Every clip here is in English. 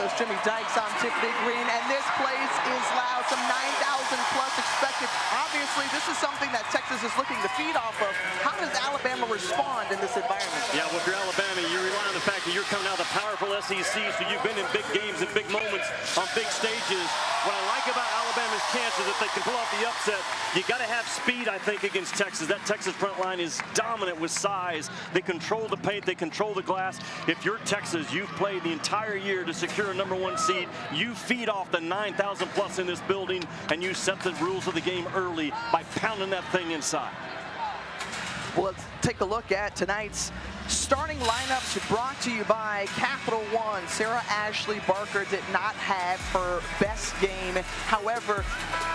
Gonzalez, Jimmy Dykes on Tiffany Green, and this place is loud. Some 9,000 plus expected. Obviously, this is something that Texas is looking to feed off of. How does Alabama respond in this environment? Yeah, well, if you're Alabama, you rely on the fact that you're coming out of the powerful SEC, so you've been in big games and big moments on big stages. What I like about Alabama's chances, if they can pull off the upset, you got to have speed, I think, against Texas. That Texas front line is dominant with size. They control the paint, they control the glass. If you're Texas, you've played the entire year to secure a #1 seed. You feed off the 9,000 plus in this building, and you set the rules of the game early by pounding that thing inside. Well, let's take a look at tonight's starting lineups brought to you by Capital One. Sarah Ashley Barker did not have her best game. However,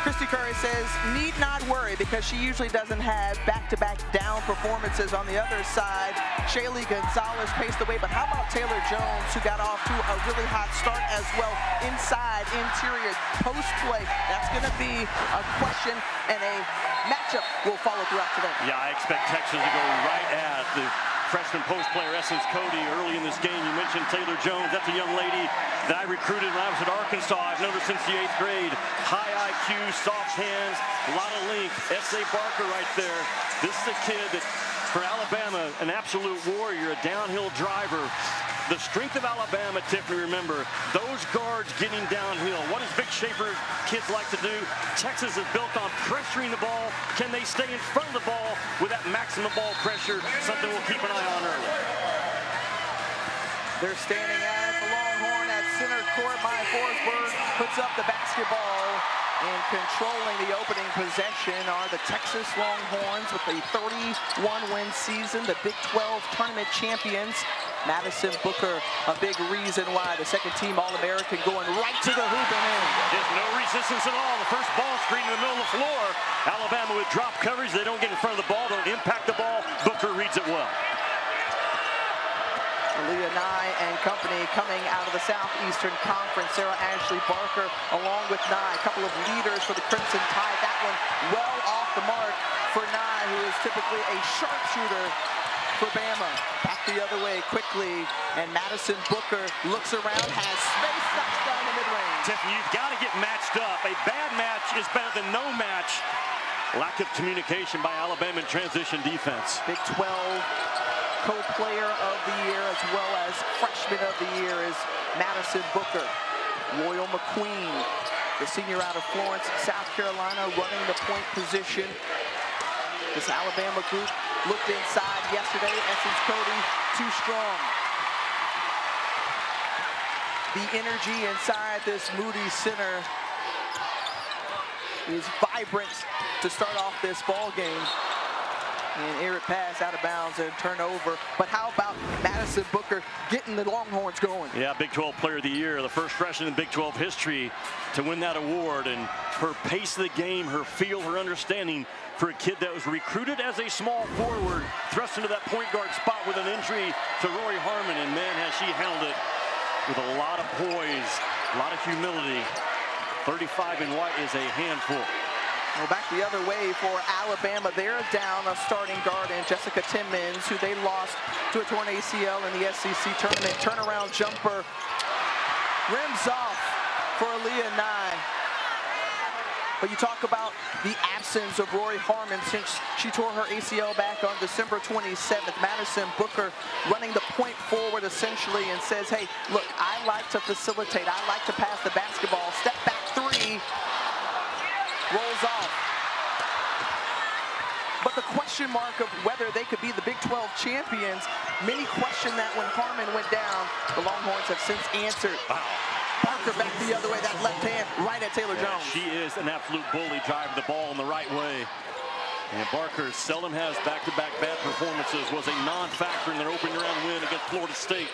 Christy Curry says need not worry because she usually doesn't have back-to-back down performances. On the other side, Shaylee Gonzalez paced the way, but how about Taylor Jones, who got off to a really hot start as well? Inside, interior, post play. That's going to be a question, and a matchup will follow throughout today. Yeah, I expect Texas to go right at the freshman post player Essence Cody early in this game. You mentioned Taylor Jones. That's a young lady that I recruited when I was at Arkansas. I've known her since the 8th grade. High IQ, soft hands, a lot of length. S.A. Barker right there. This is a kid that, for Alabama, an absolute warrior, a downhill driver. The strength of Alabama, Tiffany, remember, those guards getting downhill. What does Vic Schaefer kids like to do? Texas is built on pressuring the ball. Can they stay in front of the ball with that maximum ball pressure? Something we'll keep an eye on early. They're standing at the Longhorn at center court. Maya Forsberg puts up the basketball, and controlling the opening possession are the Texas Longhorns with a 31-win season, the Big 12 tournament champions. Madison Booker, a big reason why, the second-team All-American, going right to the hoop and in. There's no resistance at all. The first ball screen in the middle of the floor. Alabama with drop coverage. They don't get in front of the ball, don't impact the ball. Booker reads it well. Aaliyah Nye and company coming out of the Southeastern Conference. Sarah Ashley Barker along with Nye, a couple of leaders for the Crimson Tide. That one well off the mark for Nye, who is typically a sharpshooter for Bama. Back the other way quickly, and Madison Booker looks around, has space, knocks down the mid-range. Tiffany, you've got to get matched up. A bad match is better than no match. Lack of communication by Alabama in transition defense. Big 12 co-player of the year as well as freshman of the year is Madison Booker. Royal McQueen, the senior out of Florence, South Carolina, running the point position. This Alabama group looked inside yesterday. Essence Cody, too strong. The energy inside this Moody Center is vibrant to start off this ball game. And air it pass out of bounds and turnover. But how about Madison Booker getting the Longhorns going? Yeah, Big 12 Player of the Year, the first freshman in Big 12 history to win that award. And her pace of the game, her feel, her understanding for a kid that was recruited as a small forward, thrust into that point guard spot with an injury to Rory Harmon. And man, has she handled it with a lot of poise, a lot of humility. 35 in white is a handful. Well, back the other way for Alabama. They're down a starting guard in Jessica Timmons, who they lost to a torn ACL in the SEC tournament. Turnaround jumper rims off for Aaliyah Nye. But you talk about the absence of Rory Harmon since she tore her ACL back on December 27th. Madison Booker running the point forward essentially and says, hey, look, I like to facilitate. I like to pass the basketball. Step back three. Rolls off. But the question mark of whether they could be the Big 12 champions, many question that when Harmon went down. The Longhorns have since answered. Wow. Barker back the other way, that left hand right at Taylor Jones. She is an absolute bully, driving the ball in the right way. And Barker seldom has back-to-back bad performances, was a non-factor in their opening round win against Florida State.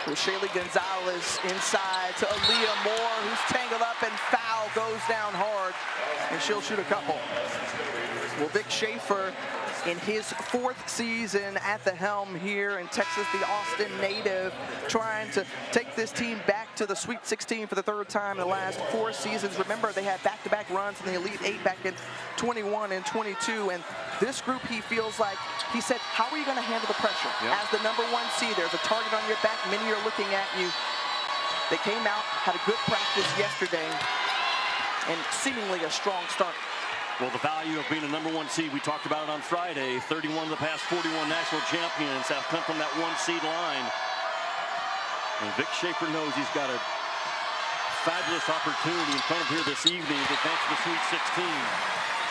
With Shaylee Gonzalez inside to Aaliyah Moore, who's tangled up, and foul goes down hard, and she'll shoot a couple. Well, Vic Schaefer, in his 4th season at the helm here in Texas, the Austin native, trying to take this team back to the Sweet 16 for the third time in the last 4 seasons. Remember, they had back-to-back runs in the Elite Eight back in 21 and 22. And this group, he feels like, he said, how are you going to handle the pressure? Yep. As the #1 seed, there's a target on your back. Many are looking at you. They came out, had a good practice yesterday, and seemingly a strong start. Well, the value of being a #1 seed, we talked about it on Friday. 31 of the past 41 national champions have come from that 1 seed line. And Vic Schaefer knows he's got a fabulous opportunity in front of here this evening to advance to the Sweet 16.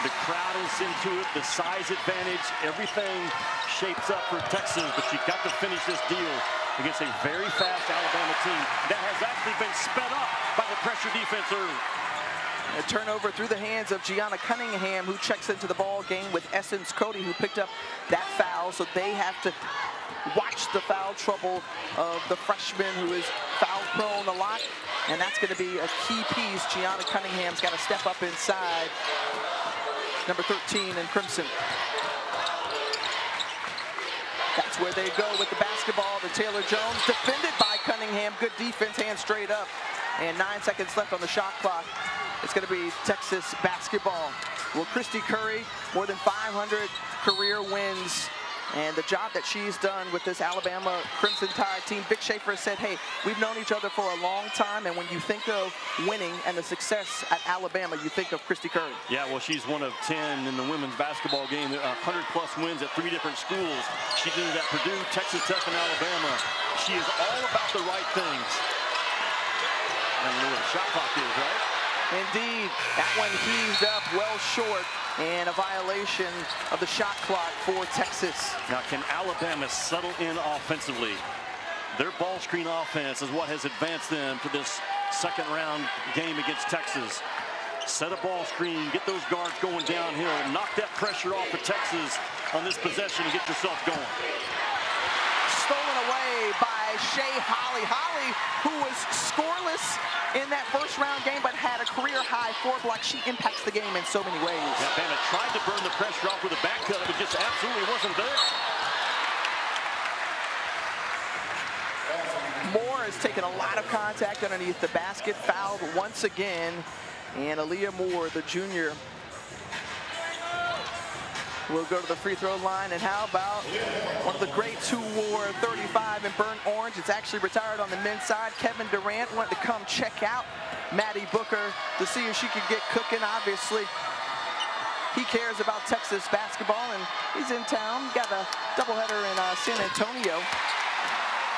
The crowd is into it, the size advantage, everything shapes up for Texas, but you've got to finish this deal against a very fast Alabama team that has actually been sped up by the pressure defense early. A turnover through the hands of Gianna Cunningham, who checks into the ball game with Essence Cody, who picked up that foul. So they have to watch the foul trouble of the freshman who is foul prone a lot. And that's going to be a key piece. Gianna Cunningham's got to step up inside. Number 13 in crimson. That's where they go with the basketball to Taylor Jones, defended by Cunningham. Good defense, hands straight up. And 9 seconds left on the shot clock. It's going to be Texas basketball. Well, Christy Curry, more than 500 career wins. And the job that she's done with this Alabama Crimson Tide team, Vic Schaefer said, hey, we've known each other for a long time, and when you think of winning and the success at Alabama, you think of Christy Curry. Yeah, well, she's one of 10 in the women's basketball game, 100-plus wins at 3 different schools. She did it at Purdue, Texas Tech, and Alabama. She is all about the right things. I don't know what a shot clock is, right? Indeed, that one heaved up well short, and a violation of the shot clock for Texas. Now, can Alabama settle in offensively? Their ball screen offense is what has advanced them to this second round game against Texas. Set a ball screen, get those guards going downhill, knock that pressure off of Texas on this possession and get yourself going. Stolen away by Shea Holly. Holly, who was scoreless in that first round game, but had a career-high 4 blocks. She impacts the game in so many ways. Yeah, Bama tried to burn the pressure off with a back cut, but just absolutely wasn't there. Moore has taken a lot of contact underneath the basket, fouled once again. And Aaliyah Moore, the junior, will go to the free throw line. And how about one of the greats who wore 35 in burnt orange? It's actually retired on the men's side. Kevin Durant wanted to come check out Maddie Booker to see if she could get cooking. Obviously, he cares about Texas basketball, and he's in town. Got a doubleheader in San Antonio.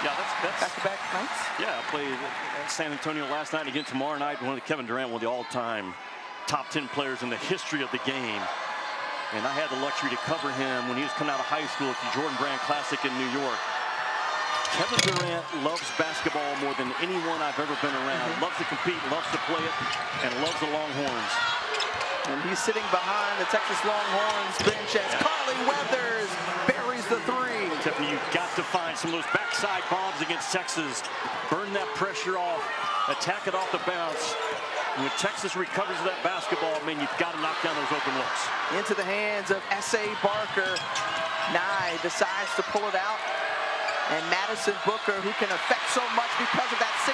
Yeah, that's back-to-back nights. Yeah, I played at San Antonio last night, again tomorrow night. Kevin Durant, one of the all-time top 10 players in the history of the game. And I had the luxury to cover him when he was coming out of high school at the Jordan Brand Classic in New York. Kevin Durant loves basketball more than anyone I've ever been around. Loves to compete, loves to play it, and loves the Longhorns. And he's sitting behind the Texas Longhorns bench as Carly Weathers buries the 3. Tiffany, you've got to find some of those backside bombs against Texas. Burn that pressure off, attack it off the bounce. When Texas recovers that basketball, man, you've got to knock down those open looks. Into the hands of S.A. Barker. Nye decides to pull it out. And Madison Booker, who can affect so much because of that 6'1"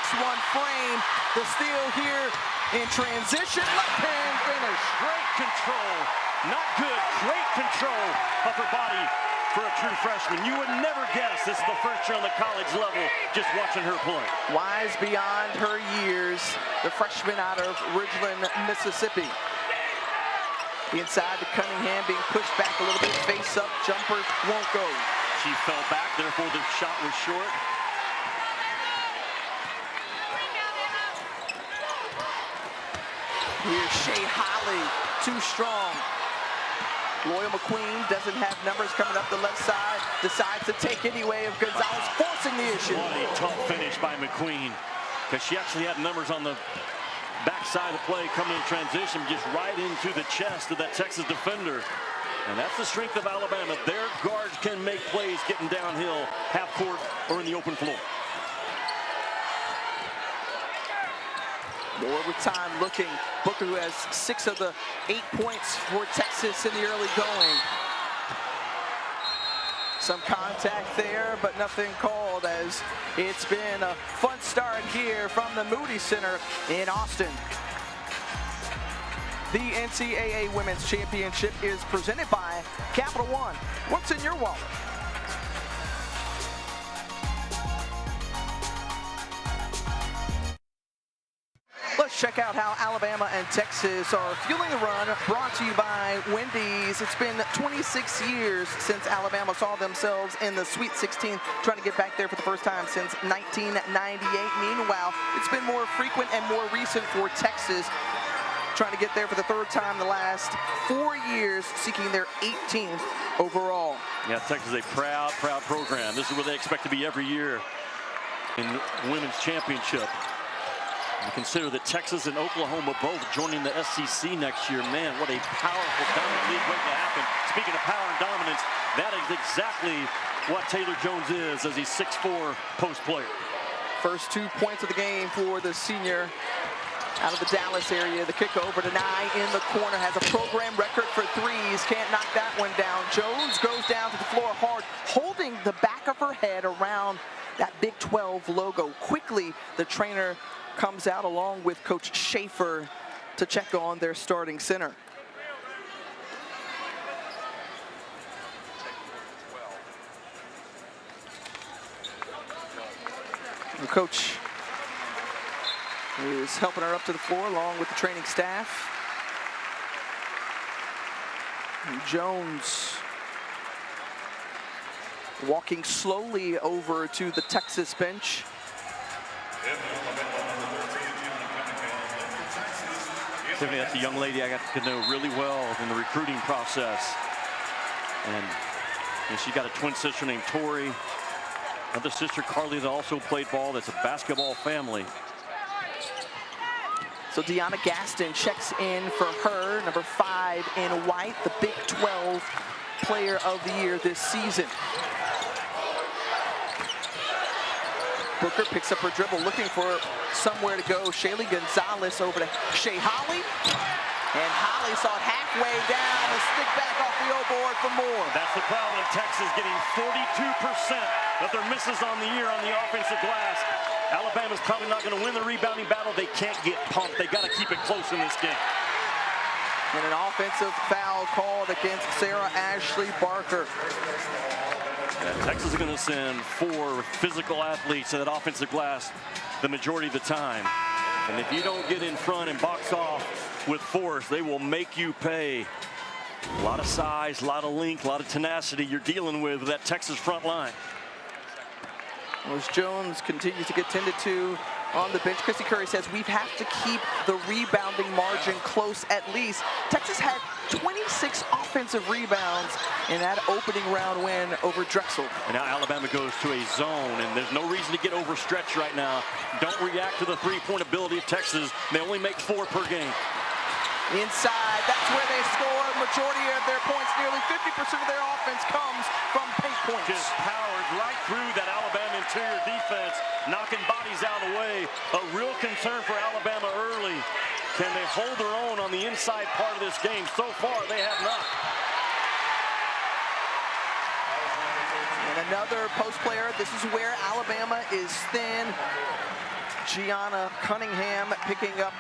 frame. The steal here in transition. Left hand finish. Great control. Not good. Great control of her body for a true freshman. You would never guess this is the first year on the college level just watching her play. Wise beyond her years, the freshman out of Ridgeland, Mississippi. Inside to Cunningham, being pushed back a little bit. Face up, jumper won't go. She fell back, therefore the shot was short. Here's Shea Holly, too strong. Loyal McQueen doesn't have numbers coming up the left side. Decides to take anyway of Gonzalez, forcing the issue. What a tough finish by McQueen, because she actually had numbers on the backside of the play coming in transition, just right into the chest of that Texas defender. And that's the strength of Alabama. Their guards can make plays getting downhill, half court, or in the open floor. More with time looking. Booker, who has 6 of the 8 points for Texas in the early going. Some contact there, but nothing called. world, as it's been a fun start here from the Moody Center in Austin. The NCAA Women's Championship is presented by Capital One. What's in your wallet? Let's check out how Alabama and Texas are fueling the run, brought to you by Wendy's. It's been 26 years since Alabama saw themselves in the Sweet 16, trying to get back there for the first time since 1998. Meanwhile, it's been more frequent and more recent for Texas, trying to get there for the third time in the last 4 years, seeking their 18th overall. Yeah, Texas is a proud program. This is where they expect to be every year in women's championship. You consider that Texas and Oklahoma both joining the SEC next year. Man, what a powerful, dominant league waiting to happen. Speaking of power and dominance, that is exactly what Taylor Jones is as a 6'4" post player. First 2 points of the game for the senior out of the Dallas area. The kick over to Nye in the corner, has a program record for threes. Can't knock that one down. Jones goes down to the floor hard, holding the back of her head around that Big 12 logo. Quickly, the trainer comes out along with Coach Schaefer to check on their starting center. The coach is helping her up to the floor along with the training staff. And Jones walking slowly over to the Texas bench. Tiffany, that's a young lady I got to know really well in the recruiting process. And she got a twin sister named Tori. Another sister, Carly, that also played ball. That's a basketball family. So Deanna Gaston checks in for her, number 5 in white, the Big 12 Player of the Year this season. Booker picks up her dribble, looking for somewhere to go. Shaylee Gonzalez over to Shea Holly. And Holly saw it halfway down, a stick back off the O-board for more. That's the problem in Texas, getting 42% of their misses on the year on the offensive glass. Alabama's probably not going to win the rebounding battle. They can't get pumped. They got to keep it close in this game. And an offensive foul called against Sarah Ashley Barker. Yeah, Texas is going to send 4 physical athletes to that offensive glass the majority of the time. And if you don't get in front and box off with force, they will make you pay. A lot of size, a lot of length, a lot of tenacity you're dealing with that Texas front line. As Jones continues to get tended to on the bench, Chrissy Curry says we have to keep the rebounding margin close at least. Texas had 26 offensive rebounds in that opening round win over Drexel. And now Alabama goes to a zone, and there's no reason to get overstretched right now. Don't react to the three-point ability of Texas. They only make 4 per game. Inside, that's where they score. Majority of their points, nearly 50% of their offense comes from paint points. Just powered right through that Alabama interior defense, knocking bodies out of the way. A real concern for Alabama early. Can they hold their own on the inside part of this game? So far, they have not. And another post player. This is where Alabama is thin. Gianna Cunningham picking up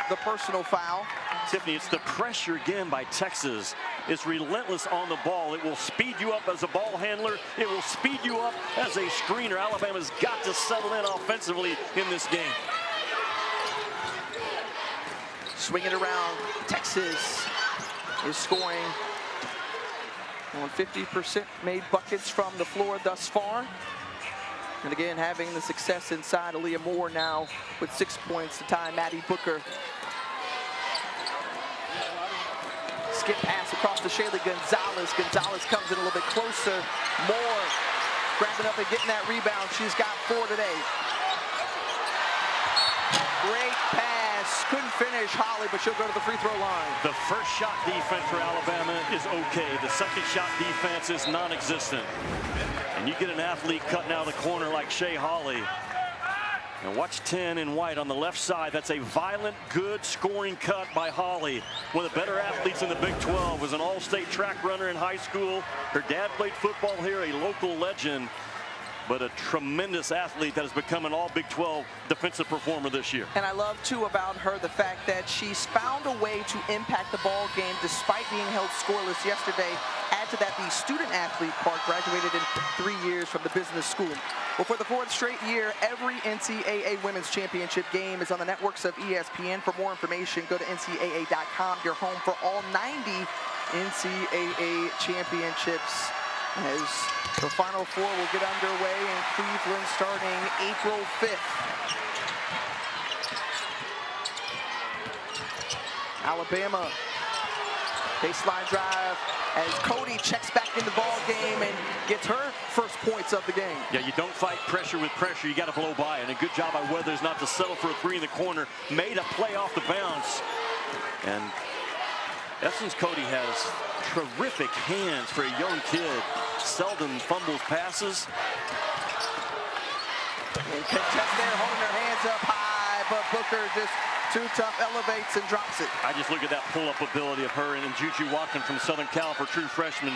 the personal foul. Tiffany, it's the pressure again by Texas. It's relentless on the ball. It will speed you up as a ball handler. It will speed you up as a screener. Alabama's got to settle in offensively in this game. Swing it around. Texas is scoring on 50% made buckets from the floor thus far. And again, having the success inside. Aaliyah Moore now with 6 points to tie Maddie Booker. Skip pass across to Shaylee Gonzalez. Gonzalez comes in a little bit closer. Moore grabbing up and getting that rebound. She's got 4 today. Great pass. Couldn't finish Holly, but she'll go to the free throw line. The first shot defense for Alabama is okay. The second shot defense is non-existent. And you get an athlete cutting out of the corner like Shea Holly. And watch 10 in white on the left side. That's a violent, good scoring cut by Holly. One of the better athletes in the Big 12. Was an all-state track runner in high school. Her dad played football here, a local legend. but a tremendous athlete that has become an all Big 12 defensive performer this year. And I love, too, about her the fact that she's found a way to impact the ball game despite being held scoreless yesterday. Add to that the student-athlete part, graduated in 3 years from the business school. Well, for the 4th straight year, every NCAA Women's Championship game is on the networks of ESPN. For more information, go to NCAA.com, your home for all 90 NCAA championships. As the Final Four will get underway in Cleveland starting April 5th. Alabama, baseline drive as Cody checks back in the ball game and gets her first points of the game. Yeah, you don't fight pressure with pressure. You got to blow by it. And a good job by Weathers not to settle for a 3 in the corner. Made a play off the bounce. And Essence Cody has terrific hands for a young kid. Seldom fumbles passes. And contest there, holding their hands up high, but Booker just too tough, elevates and drops it. I just look at that pull-up ability of her and Juju Watkins from Southern Cal for true freshman.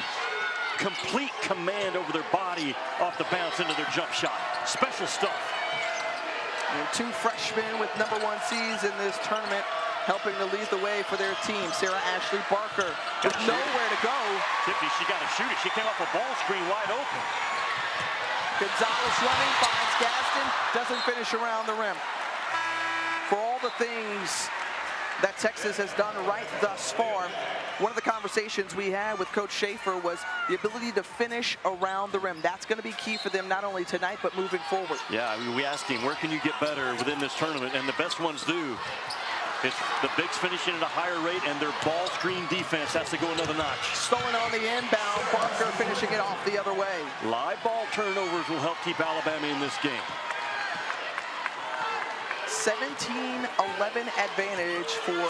Complete command over their body off the bounce into their jump shot. Special stuff. And 2 freshmen with #1 seeds in this tournament helping to lead the way for their team. Sarah Ashley Barker with nowhere to go. Tiffany, she got to shoot it. She came off a ball screen wide open. Gonzalez running, finds Gaston, doesn't finish around the rim. For all the things that Texas has done right thus far, one of the conversations we had with Coach Schaefer was the ability to finish around the rim. That's going to be key for them not only tonight, but moving forward. Yeah, we asked him, where can you get better within this tournament? And the best ones do. It's the bigs finishing at a higher rate, and their ball screen defense has to go another notch. Stolen on the inbound, Barker finishing it off the other way. Live ball turnovers will help keep Alabama in this game. 17-11 advantage for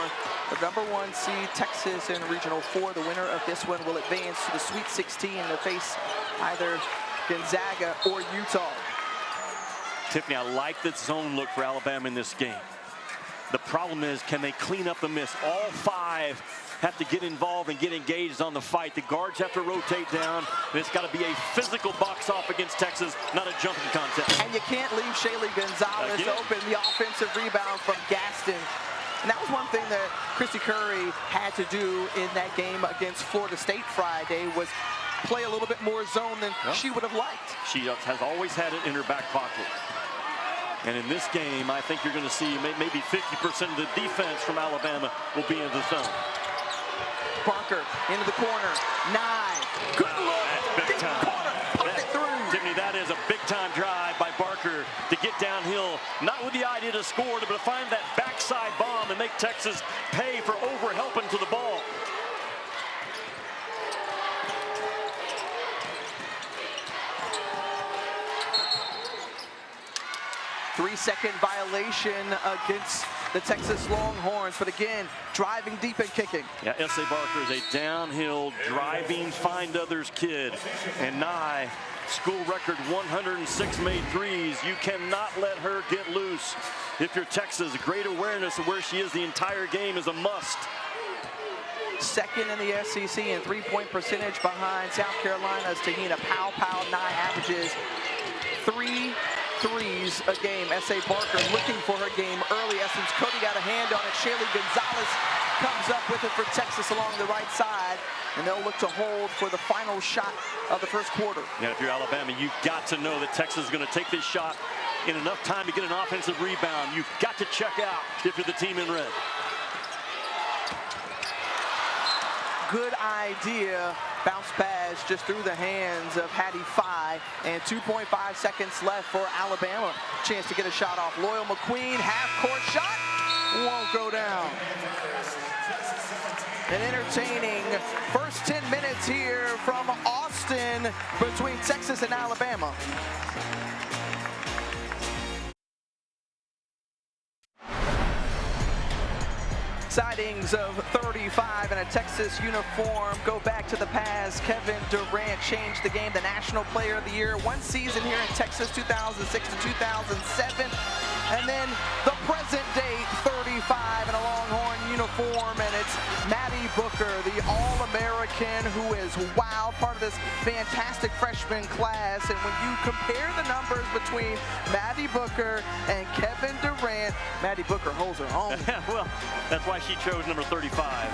the #1 seed Texas in Regional 4. The winner of this one will advance to the Sweet 16 to face either Gonzaga or Utah. Tiffany, I like the zone look for Alabama in this game. The problem is, can they clean up the miss? All 5 have to get involved and get engaged on the fight. The guards have to rotate down, and it's got to be a physical box off against Texas, not a jumping contest. And you can't leave Shaylee Gonzalez open. The offensive rebound from Gaston. And that was one thing that Christy Curry had to do in that game against Florida State Friday, was play a little bit more zone than she would have liked. She has always had it in her back pocket. And in this game, I think you're going to see maybe 50% of the defense from Alabama will be in the zone. Barker into the corner. Nye. Good look. That's big time. Corner. Pumped it through. Tiffany, that is a big-time drive by Barker to get downhill, not with the idea to score, but to find that backside bomb and make Texas pay for over-helping to the ball. 3-second violation against the Texas Longhorns, but again, driving deep and kicking. Yeah, S.A. Barker is a downhill, driving, find others kid. And Nye, school record 106 made threes. You cannot let her get loose. If you're Texas, great awareness of where she is the entire game is a must. Second in the SEC in three-point percentage behind South Carolina's Tahina Pow. Nye averages 3 threes a game. S.A. Barker looking for her game early. Essence Cody got a hand on it. Shaylee Gonzalez comes up with it for Texas along the right side, and they'll look to hold for the final shot of the first quarter. Yeah, if you're Alabama, you've got to know that Texas is going to take this shot in enough time to get an offensive rebound. You've got to check out if you're the team in red. Good idea. Bounce pass just through the hands of Hattie Phi, and 2.5 seconds left for Alabama. Chance to get a shot off. Loyal McQueen, half-court shot, won't go down. An entertaining first 10 minutes here from Austin between Texas and Alabama. Sightings of 35 in a Texas uniform go back to the past. Kevin Durant changed the game, the National Player of the Year. One season here in Texas, 2006 to 2007. And then the present day 35 in a Longhorn uniform, and it's Maddie Booker, the All-American, who is wild, part of this fantastic freshman class. And when you compare the numbers between Maddie Booker and Kevin Durant, Maddie Booker holds her own. Well, that's why she chose number 35.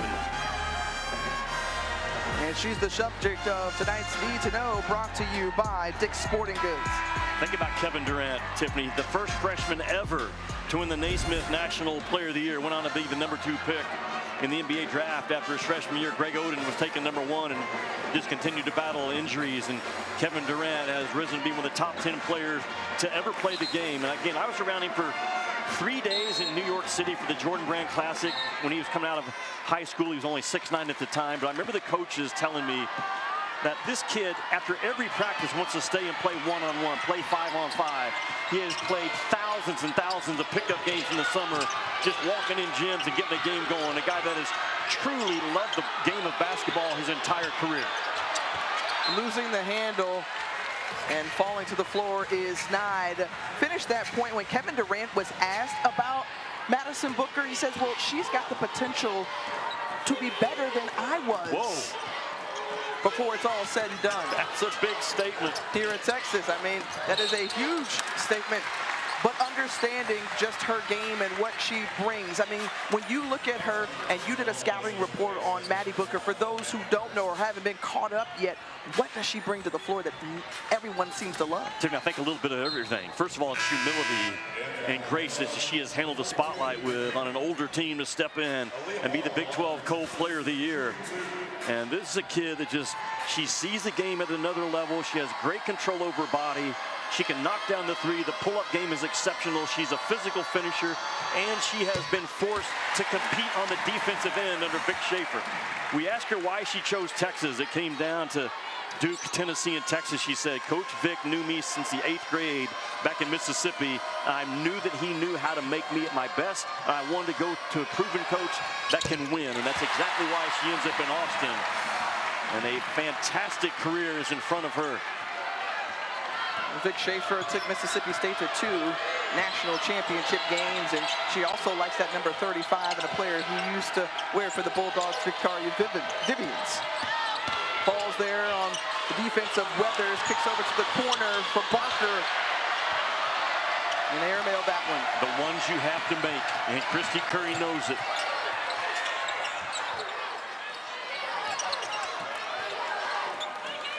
And she's the subject of tonight's Need to Know, brought to you by Dick's Sporting Goods. Think about Kevin Durant, Tiffany, the first freshman ever to win the Naismith National Player of the Year. Went on to be the #2 pick in the NBA draft after his freshman year. Greg Oden was taken #1 and just continued to battle injuries. And Kevin Durant has risen to be one of the top 10 players to ever play the game. And again, I was around him for 3 days in New York City for the Jordan Brand Classic. When he was coming out of high school, he was only 6'9" at the time. But I remember the coaches telling me that this kid, after every practice, wants to stay and play one-on-one, play 5-on-5. He has played thousands and thousands of pickup games in the summer, just walking in gyms and getting a game going. A guy that has truly loved the game of basketball his entire career. Losing the handle and falling to the floor is Nide. Finished that point when Kevin Durant was asked about Madison Booker. He says, well, she's got the potential to be better than I was. Whoa. Before it's all said and done. That's a big statement. Here in Texas, I mean, that is a huge statement. But understanding just her game and what she brings. I mean, when you look at her, and you did a scouting report on Maddie Booker, for those who don't know or haven't been caught up yet, what does she bring to the floor that everyone seems to love? Tiffany, I think a little bit of everything. First of all, it's humility and grace that she has handled the spotlight with on an older team to step in and be the Big 12 Co-Player of the Year. And this is a kid that she sees the game at another level. She has great control over her body. She can knock down the three. The pull-up game is exceptional. She's a physical finisher, and she has been forced to compete on the defensive end under Vic Schaefer. We asked her why she chose Texas. It came down to Duke, Tennessee, and Texas. She said, Coach Vic knew me since the 8th grade back in Mississippi. I knew that he knew how to make me at my best. I wanted to go to a proven coach that can win, and that's exactly why she ends up in Austin. And a fantastic career is in front of her. Vic Schaefer took Mississippi State to 2 national championship games, and she also likes that number 35 and a player who used to wear for the Bulldogs, Victoria Vivians. Falls there on the defense of Weathers, kicks over to the corner for Barker. And airmailed that one. The ones you have to make, and Christy Curry knows it.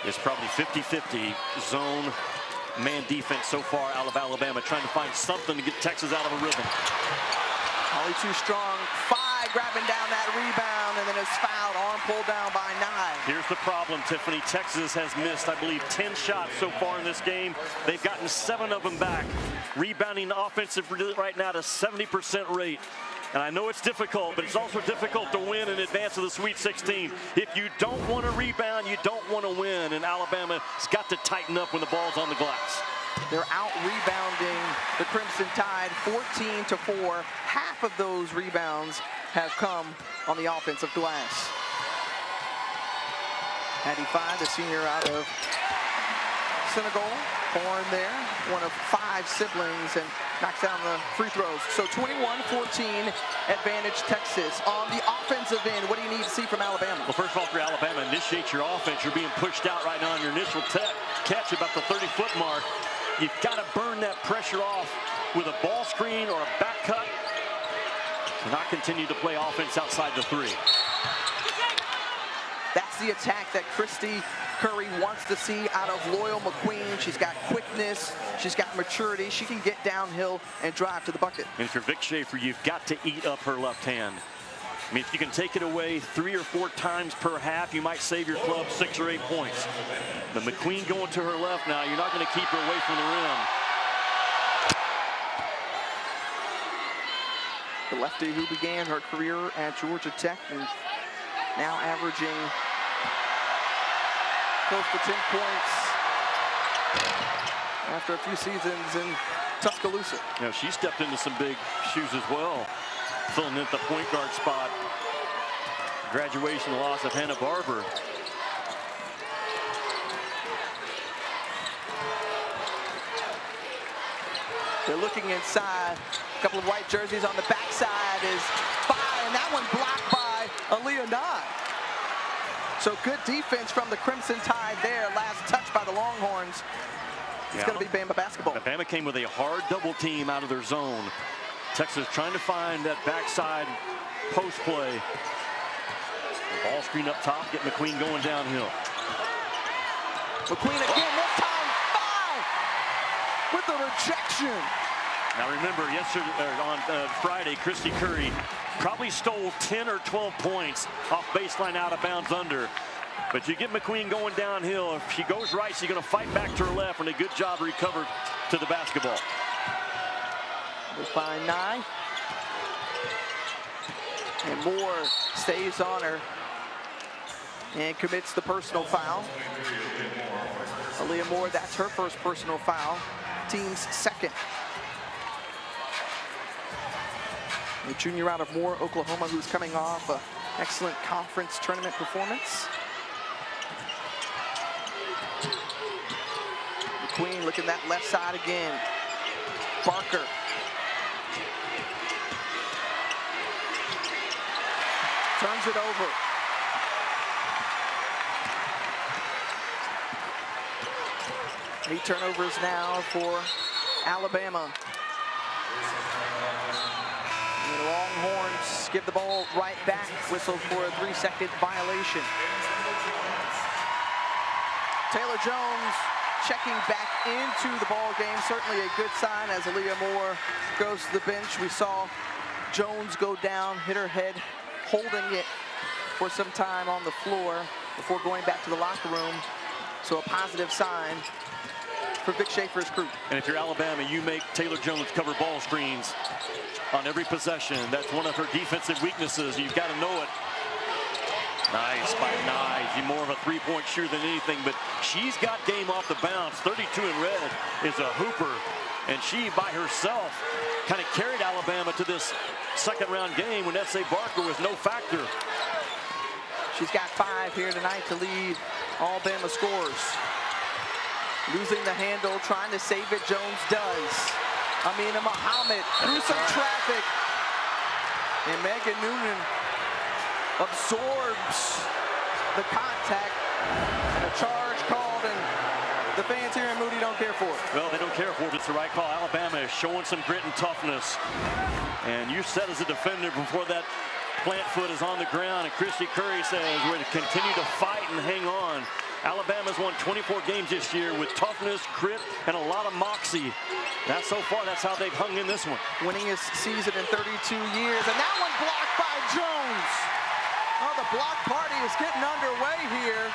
It's probably 50-50 zone man defense so far out of Alabama, trying to find something to get Texas out of a rhythm. Holly too strong. Phi grabbing down that rebound, and then is fouled. Arm pulled down by 9. Here's the problem, Tiffany. Texas has missed, I believe, 10 shots so far in this game. They've gotten 7 of them back. Rebounding offensive right now to 70% rate. And I know it's difficult, but it's also difficult to win in advance of the Sweet 16. If you don't want to rebound, you don't want to win. And Alabama's got to tighten up when the ball's on the glass. They're out-rebounding the Crimson Tide 14-4. Half of those rebounds have come on the offensive glass. Hattie Phi, the senior out of Senegal, born there, one of 5 siblings, and knocks down the free throws. So 21-14, advantage Texas. On the offensive end, what do you need to see from Alabama? Well, first of all, for Alabama, initiate your offense. You're being pushed out right now on your initial catch about the 30-foot mark. You've got to burn that pressure off with a ball screen or a back cut to not continue to play offense outside the 3. That's the attack that Christy Curry wants to see out of Loyal McQueen. She's got quickness, she's got maturity, she can get downhill and drive to the bucket. And for Vic Schaefer, you've got to eat up her left hand. I mean, if you can take it away 3 or 4 times per half, you might save your club 6 or 8 points. But McQueen going to her left now, you're not going to keep her away from the rim. The lefty who began her career at Georgia Tech and now averaging close to 10 points after a few seasons in Tuscaloosa. You know, she stepped into some big shoes as well, filling in at the point guard spot. Graduation loss of Hannah Barber. They're looking inside couple of white jerseys on the backside is Phi, and that one blocked by Aaliyah Nye. So good defense from the Crimson Tide there. Last touch by the Longhorns. It's going to be Bama basketball. Bama came with a hard double team out of their zone. Texas trying to find that backside post play. The ball screen up top, get McQueen going downhill. McQueen again, this time Phi with the rejection. Now remember, yesterday on Friday, Christy Curry probably stole 10 or 12 points off baseline out of bounds under. But you get McQueen going downhill. If she goes right, she's going to fight back to her left, and a good job recovered to the basketball. We'll find Nye. And Moore stays on her and commits the personal foul. Aaliyah Moore, that's her first personal foul. Team's second. The junior out of Moore, Oklahoma, who's coming off an excellent conference tournament performance. McQueen looking that left side again. Barker. Turns it over. Eight turnovers now for Alabama. And the Longhorns give the ball right back. Whistle for a 3-second violation. Taylor Jones checking back into the ball game. Certainly a good sign as Aaliyah Moore goes to the bench. We saw Jones go down, hit her head, holding it for some time on the floor before going back to the locker room. So a positive sign for Vic Schaefer's crew. And if you're Alabama, you make Taylor Jones cover ball screens on every possession. That's one of her defensive weaknesses. You've got to know it. Nice by Nye. She's more of a three-point shooter than anything, but she's got game off the bounce. 32 in red is a hooper, and she by herself kind of carried Alabama to this second-round game when S.A. Barker was no factor. She's got 5 here tonight to lead Alabama scores. Losing the handle, trying to save it, Jones does. Amina Muhammad through some traffic. And Megan Noonan absorbs the contact. And a charge called, and the fans here in Moody don't care for it. Well, they don't care for it. It's the right call. Alabama is showing some grit and toughness. And you said as a defender before that plant foot is on the ground, and Christy Curry says we're going to continue to fight and hang on. Alabama's won 24 games this year with toughness, grit, and a lot of moxie. That's so far, that's how they've hung in this one. Winningest season in 32 years, and that one blocked by Jones. Oh, the block party is getting underway here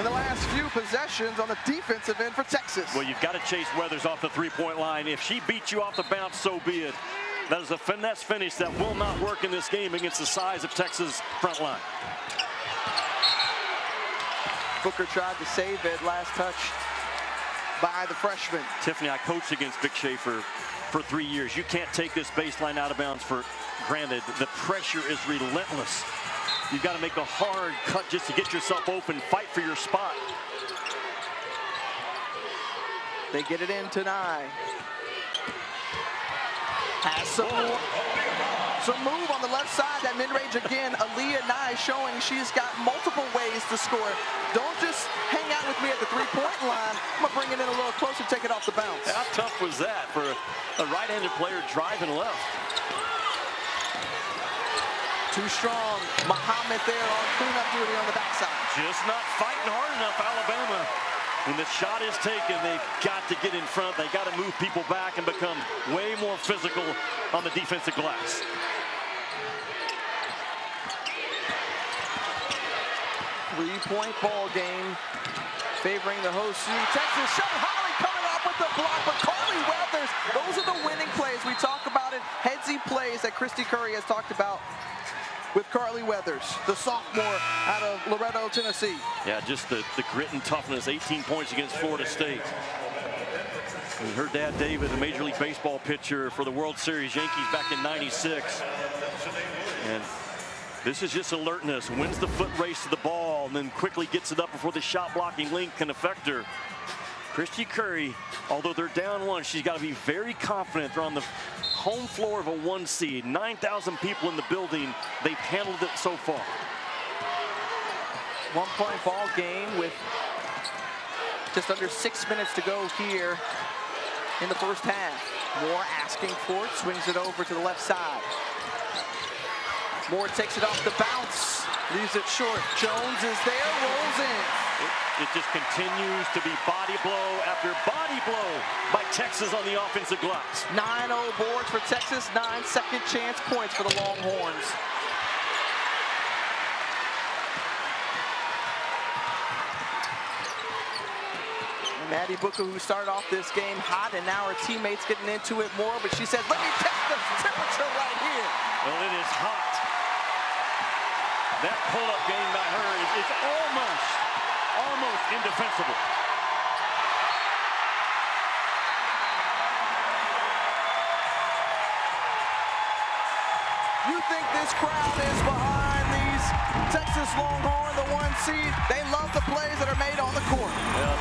in the last few possessions on the defensive end for Texas. Well, you've got to chase Weathers off the three-point line. If she beats you off the bounce, so be it. That is a finesse finish that will not work in this game against the size of Texas front line. Booker tried to save it, last touch by the freshman. Tiffany, I coached against Vic Schaefer for 3 years. You can't take this baseline out of bounds for granted. The pressure is relentless. You've got to make a hard cut just to get yourself open, fight for your spot. They get it in to Nye. Has some move on the left side, that mid-range again. Aaliyah Nye showing she's got multiple ways to score. Don't just hang out with me at the three-point line. I'm gonna bring it in a little closer, take it off the bounce. How tough was that for a right-handed player driving left? Too strong. Muhammad there on cleanup duty on the backside. Just not fighting hard enough, Alabama. When the shot is taken, they've got to get in front. They got to move people back and become way more physical on the defensive glass. Three-point ball game favoring the host team. Texas. Shelly Holly coming up with the block, but Carly Weathers, those are the winning plays. We talk about it, headsy plays that Christy Curry has talked about with Carly Weathers, the sophomore out of Loretto, Tennessee. Yeah, just the grit and toughness. 18 points against Florida State. And her dad, David, a Major League Baseball pitcher for the World Series Yankees back in '96. And this is just alertness. Wins the foot race to the ball and then quickly gets it up before the shot blocking link can affect her. Christy Curry, although they're down one, she's got to be very confident. They're on the home floor of a 1 seed. 9,000 people in the building. They've handled it so far. 1-point ball game with just under 6 minutes to go here in the first half. Moore asking for it, swings it over to the left side. Moore takes it off the bounce, leaves it short. Jones is there, rolls in. It just continues to be body blow after body blow by Texas on the offensive glass. 9-0 boards for Texas, 9 second chance points for the Longhorns. Maddie Booker, who started off this game hot, and now her teammates getting into it more, but she said, let me test the temperature right here. Well, it is hot. That pull-up game by her is almost indefensible. You think this crowd is behind these Texas Longhorns, the 1 seed? They love the plays that are made on the court.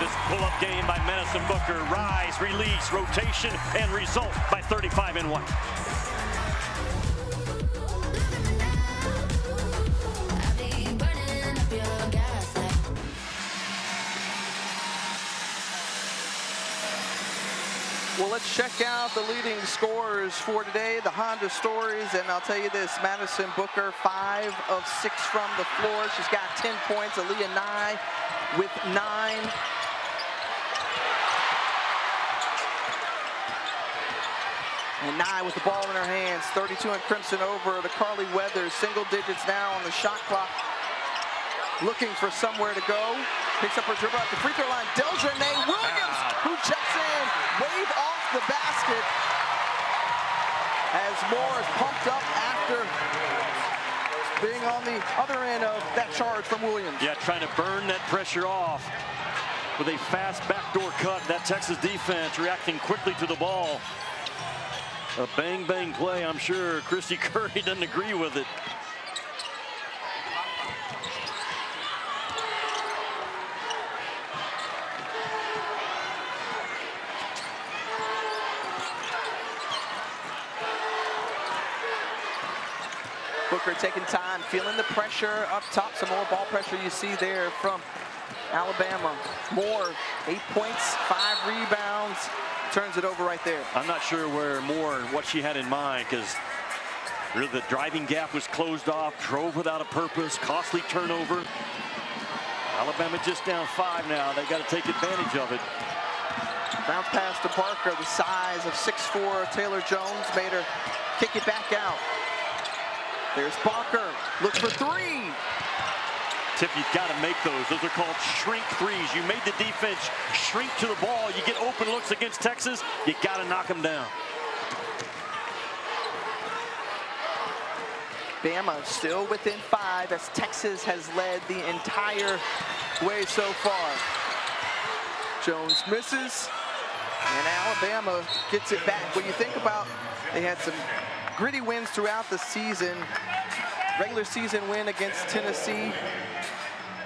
This pull-up game by Madison Booker, rise, release, rotation, and result by 35-1. Well, let's check out the leading scorers for today, the Honda stories, and I'll tell you this, Madison Booker, 5 of 6 from the floor. She's got 10 points. Aaliyah Nye with 9. And Nye with the ball in her hands, 32 in crimson over the Carly Weathers, single digits now on the shot clock. Looking for somewhere to go. Picks up her dribble at the free throw line. Deljanae Williams, who checks in, wave off the basket. As Moore is pumped up after being on the other end of that charge from Williams. Yeah, trying to burn that pressure off with a fast backdoor cut. That Texas defense reacting quickly to the ball. A bang-bang play, I'm sure Christy Curry doesn't agree with it. Booker taking time, feeling the pressure up top. Some more ball pressure you see there from Alabama. Moore, 8 points, 5 rebounds. Turns it over right there. I'm not sure where Moore, what she had in mind, because really the driving gap was closed off, drove without a purpose, costly turnover. Alabama just down 5 now. They got to take advantage of it. Bounce pass to Barker, the size of 6'4" Taylor Jones made her kick it back out. There's Barker, looks for 3. Tip, you've got to make those. Those are called shrink threes. You made the defense shrink to the ball. You get open looks against Texas, you got to knock them down. Bama still within 5 as Texas has led the entire way so far. Jones misses, and Alabama gets it back. When you think about, they had some gritty wins throughout the season. Regular season win against Tennessee.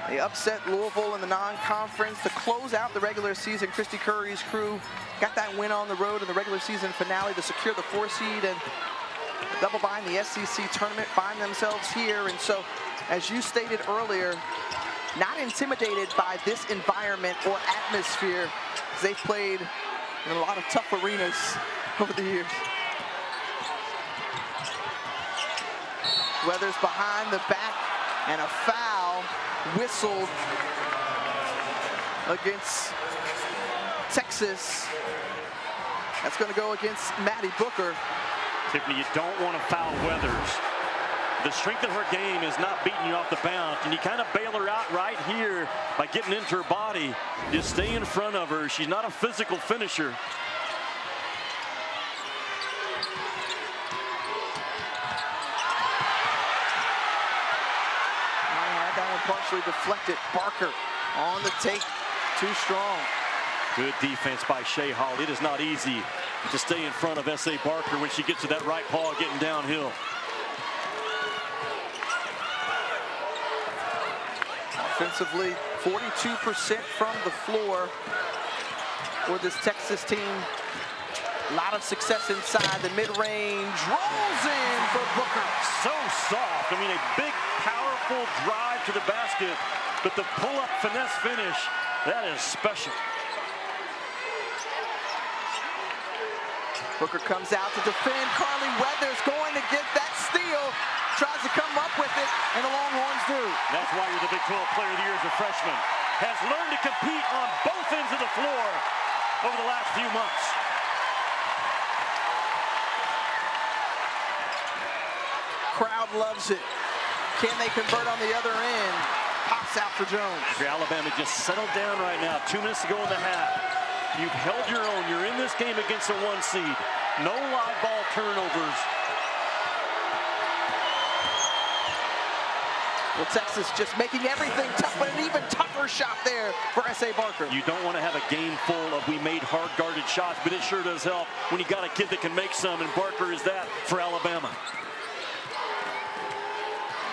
They upset Louisville in the non-conference to close out the regular season. Christy Curry's crew got that win on the road in the regular season finale to secure the 4 seed and double bye in the SEC tournament, find themselves here. And so, as you stated earlier, not intimidated by this environment or atmosphere, as they've played in a lot of tough arenas over the years. Weathers behind the back, and a foul whistled against Texas. That's going to go against Maddie Booker. Tiffany, you don't want to foul Weathers. The strength of her game is not beating you off the bounce, and you kind of bail her out right here by getting into her body. Just stay in front of her. She's not a physical finisher. Partially deflected. Barker on the take, too strong. Good defense by Shea Hall. It is not easy to stay in front of S.A. Barker when she gets to that right paw getting downhill. Offensively, 42% from the floor. for this Texas team. A lot of success inside the mid-range. Rolls in for Booker. So soft. I mean, a big, powerful drive to the basket, but the pull-up finesse finish, that is special. Booker comes out to defend. Carly Weathers going to get that steal. Tries to come up with it, and the Longhorns do. That's why you're the Big 12 Player of the Year as a freshman. Has learned to compete on both ends of the floor over the last few months. Crowd loves it. Can they convert on the other end? Pops out for Jones. Alabama just settled down right now. 2 minutes to go in the half. You've held your own. You're in this game against a 1 seed. No live ball turnovers. Well, Texas just making everything tough, but an even tougher shot there for S.A. Barker. You don't want to have a game full of we made hard-guarded shots, but it sure does help when you got a kid that can make some, and Barker is that for Alabama.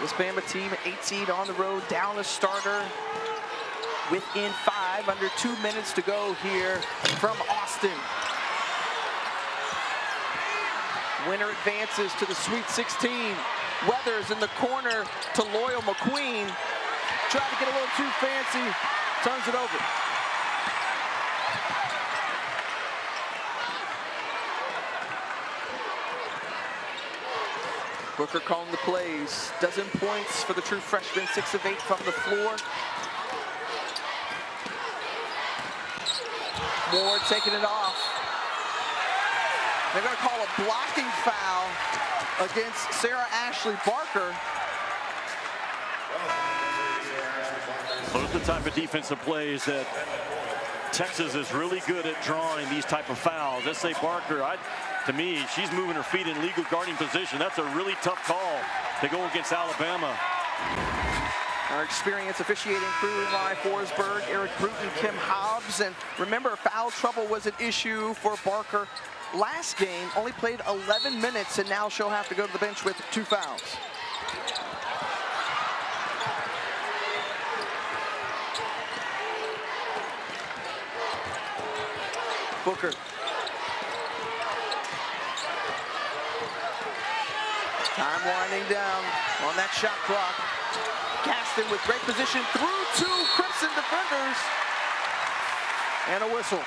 This Bama team, 8 seed on the road, down a starter within 5, under 2 minutes to go here from Austin. Winner advances to the Sweet 16. Weathers in the corner to Loyal McQueen. Tried to get a little too fancy, turns it over. Booker calling the plays. Dozen points for the true freshman, 6 of 8 from the floor. Moore taking it off. They're going to call a blocking foul against Sarah Ashley Barker. Those are the type of defensive plays that Texas is really good at drawing these type of fouls. S.A. Barker, to me, she's moving her feet in legal guarding position. That's a really tough call to go against Alabama. Our experienced officiating crew, Lai Forsberg, Eric Bruton, Kim Hobbs. And remember, foul trouble was an issue for Barker last game. Only played 11 minutes, and now she'll have to go to the bench with 2 fouls. Booker. Time winding down on that shot clock. Gaston with great position through 2 Crimson defenders. And a whistle.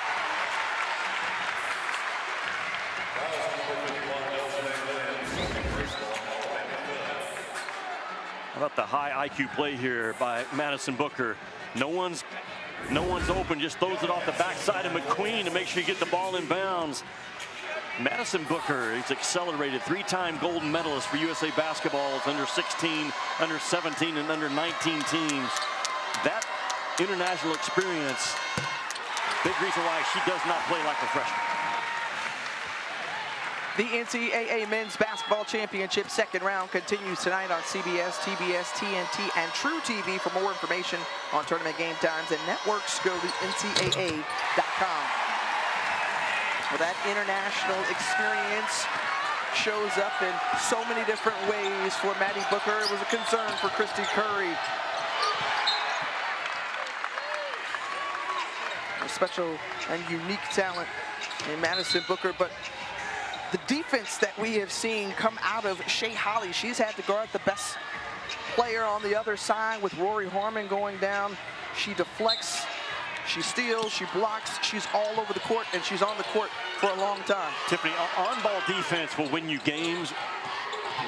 How about the high IQ play here by Madison Booker? No one's open, just throws it off the backside of McQueen to make sure you get the ball in bounds. Madison Booker, he's accelerated, 3-time gold medalist for USA basketball's under 16, under 17, and under 19 teams. That international experience, big reason why she does not play like a freshman. The NCAA Men's Basketball Championship 2nd round continues tonight on CBS, TBS, TNT, and True TV. For more information on tournament game times and networks, go to ncaa.com. Well, that international experience shows up in so many different ways for Maddie Booker. It was a concern for Christy Curry. A special and unique talent in Madison Booker, but the defense that we have seen come out of Shea Holly, she's had to guard the best player on the other side with Rory Harmon going down. She deflects, she steals, she blocks, she's all over the court, and she's on the court for a long time. Tiffany, on-ball defense will win you games.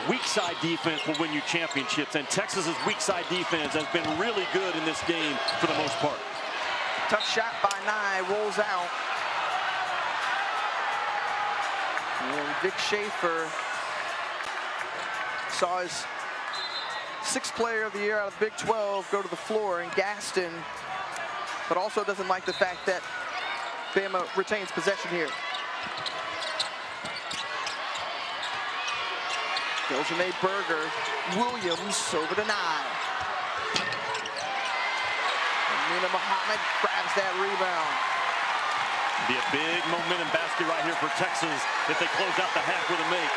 Weak side defense will win you championships, and Texas's weak side defense has been really good in this game for the most part. Tough shot by Nye, rolls out. And Vic Schaefer saw his 6th player of the year out of the Big 12 go to the floor, and Gaston, but also doesn't like the fact that Bama retains possession here. Deljanae Berger, Williams over to Nye. Nina Muhammad grabs that rebound. Be a big momentum basket right here for Texas if they close out the half with a make.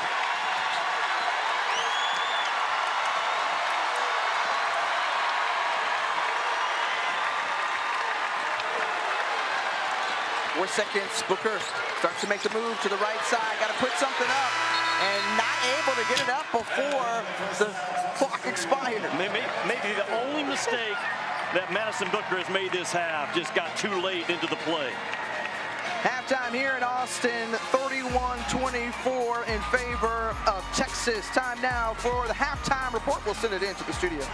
4 seconds. Booker starts to make the move to the right side. Got to put something up, and not able to get it up before the clock expired. Maybe the only mistake that Madison Booker has made this half, just got too late into the play. Halftime here in Austin, 31-24 in favor of Texas. Time now for the halftime report. We'll send it into the studio.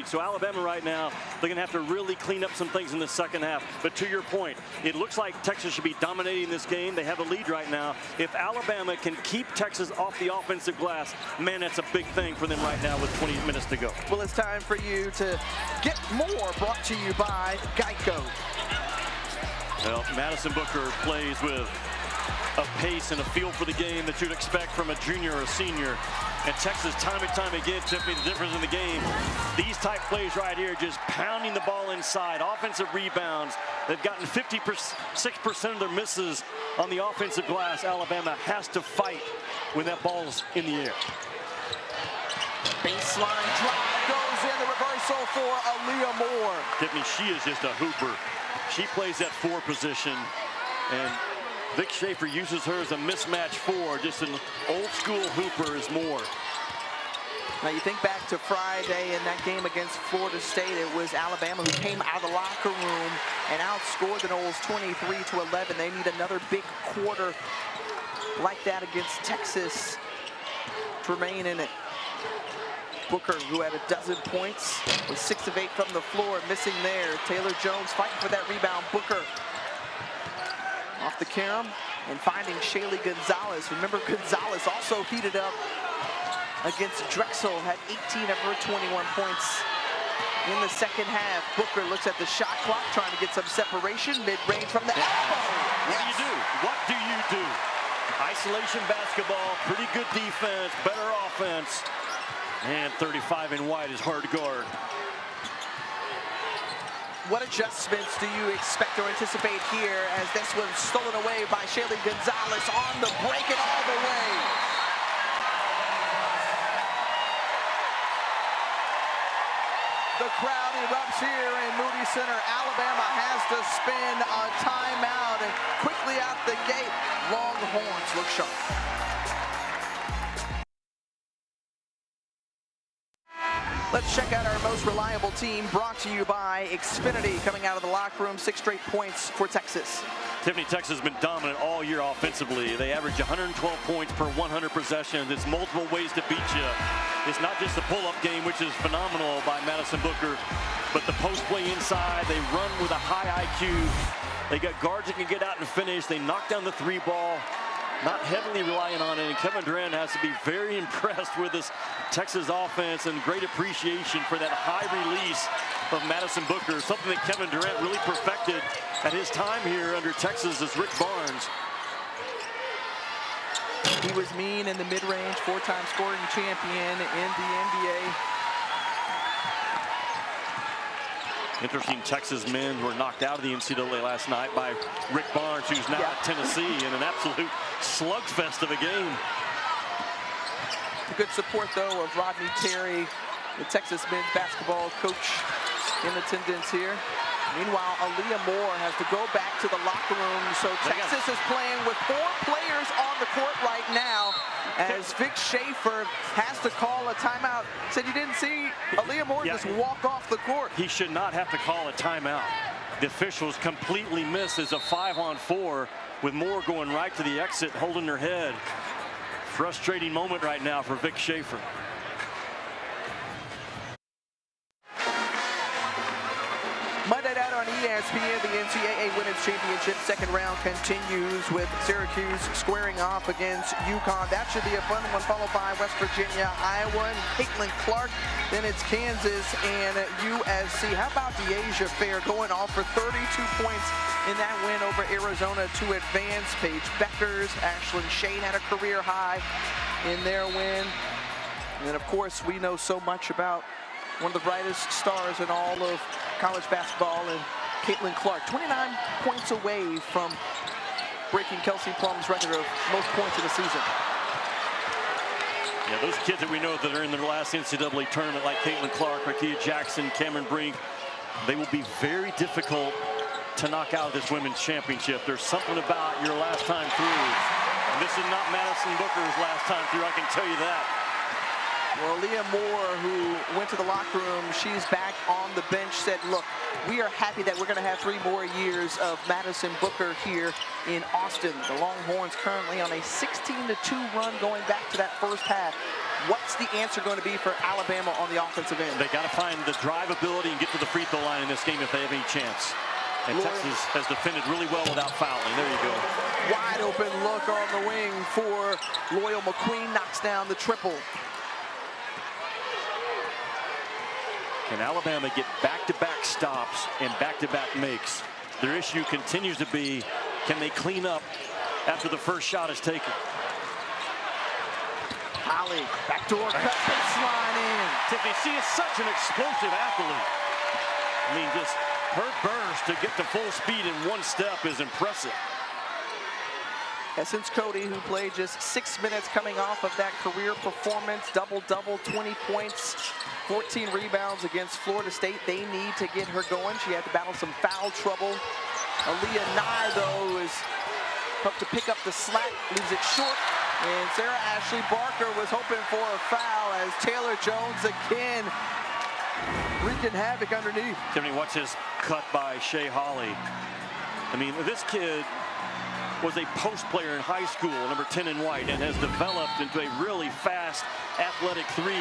So Alabama right now, they're going to have to really clean up some things in the second half. But to your point, it looks like Texas should be dominating this game. They have a lead right now. If Alabama can keep Texas off the offensive glass, man, that's a big thing for them right now with 20 minutes to go. Well, it's time for you to get more, brought to you by Geico. Well, Madison Booker plays with a pace and a feel for the game that you'd expect from a junior or a senior. And Texas, time and time again, Tiffany, the difference in the game, these type plays right here, just pounding the ball inside, offensive rebounds. They've gotten 56% of their misses on the offensive glass. Alabama has to fight when that ball's in the air. Baseline drive goes in, the reversal for Aaliyah Moore. Tiffany, she is just a hooper. She plays that 4 position, and Vic Schaefer uses her as a mismatch 4. Just an old school hooper is Moore. Now you think back to Friday in that game against Florida State, it was Alabama who came out of the locker room and outscored the Noles 23-11. They need another big quarter like that against Texas to remain in it. Booker, who had 12 points, was 6 of 8 from the floor, missing there. Taylor Jones fighting for that rebound. Booker off the carom and finding Shaylee Gonzalez. Remember, Gonzalez also heated up against Drexel, had 18 of her 21 points in the second half. Booker looks at the shot clock, trying to get some separation, mid-range from the elbow. What do you do? What do you do? Isolation basketball, pretty good defense, better offense. And 35 in white is hard to guard. What adjustments do you expect or anticipate here as this one's stolen away by Shaylee Gonzalez on the break and all the way? The crowd erupts here in Moody Center. Alabama has to spin a timeout, and quickly out the gate, Longhorns look sharp. Let's check out our most reliable team, brought to you by Xfinity, coming out of the locker room. 6 straight points for Texas. Tiffany, Texas has been dominant all year offensively. They average 112 points per 100 possessions. It's multiple ways to beat you. It's not just the pull-up game, which is phenomenal by Madison Booker, but the post play inside. They run with a high IQ. They got guards that can get out and finish. They knock down the 3 ball. Not heavily relying on it, and Kevin Durant has to be very impressed with this Texas offense and great appreciation for that high release of Madison Booker, something that Kevin Durant really perfected at his time here under Texas as Rick Barnes. He was mean in the mid-range, 4-time scoring champion in the NBA. Interesting, Texas men were knocked out of the NCAA last night by Rick Barnes, who's now at Tennessee in an absolute slugfest of a game. The good support, though, of Rodney Terry, the Texas men's basketball coach, in attendance here. Meanwhile, Aaliyah Moore has to go back to the locker room. So Texas is playing with 4 players on the court right now, as Vic Schaefer has to call a timeout. Said you didn't see Aaliyah Moore just walk off the court. He should not have to call a timeout. The officials completely missed as a 5-on-4 with Moore going right to the exit, holding her head. Frustrating moment right now for Vic Schaefer. Monday night on ESPN, the NCAA Women's Championship second round continues with Syracuse squaring off against UConn. That should be a fun one, followed by West Virginia, Iowa, and Caitlin Clark. Then it's Kansas and USC. How about Deasia Fair going off for 32 points in that win over Arizona to advance? Paige Beckers, Ashlyn Shane had a career high in their win. And then, of course, we know so much about one of the brightest stars in all of college basketball, and Caitlin Clark, 29 points away from breaking Kelsey Plum's record of most points in a season. Yeah, those kids that we know that are in their last NCAA tournament, like Caitlin Clark, Rakia Jackson, Cameron Brink, they will be very difficult to knock out of this women's championship. There's something about your last time through. And this is not Madison Booker's last time through, I can tell you that. Well, Leah Moore, who went to the locker room, she's back on the bench, said, look, we are happy that we're going to have 3 more years of Madison Booker here in Austin. The Longhorns currently on a 16-2 run going back to that first half. What's the answer going to be for Alabama on the offensive end? They got to find the drive ability and get to the free throw line in this game if they have any chance. And Texas has defended really well without fouling. There you go. Wide open look on the wing for Loyal McQueen, knocks down the triple. Can Alabama get back-to-back stops and back-to-back makes? Their issue continues to be, can they clean up after the first shot is taken? Holly, backdoor cut, baseline in. Tiffany, she is such an explosive athlete. I mean, just her burst to get to full speed in one step is impressive. Essence Cody, who played just 6 minutes coming off of that career performance, double-double, 20 points, 14 rebounds against Florida State. They need to get her going. She had to battle some foul trouble. Aaliyah Nye, though, is up to pick up the slack, leaves it short. And Sarah Ashley Barker was hoping for a foul as Taylor Jones again wreaking havoc underneath. Tiffany, watch this cut by Shea Holly. I mean, this kid was a post player in high school, number 10 in white, and has developed into a really fast, athletic 3.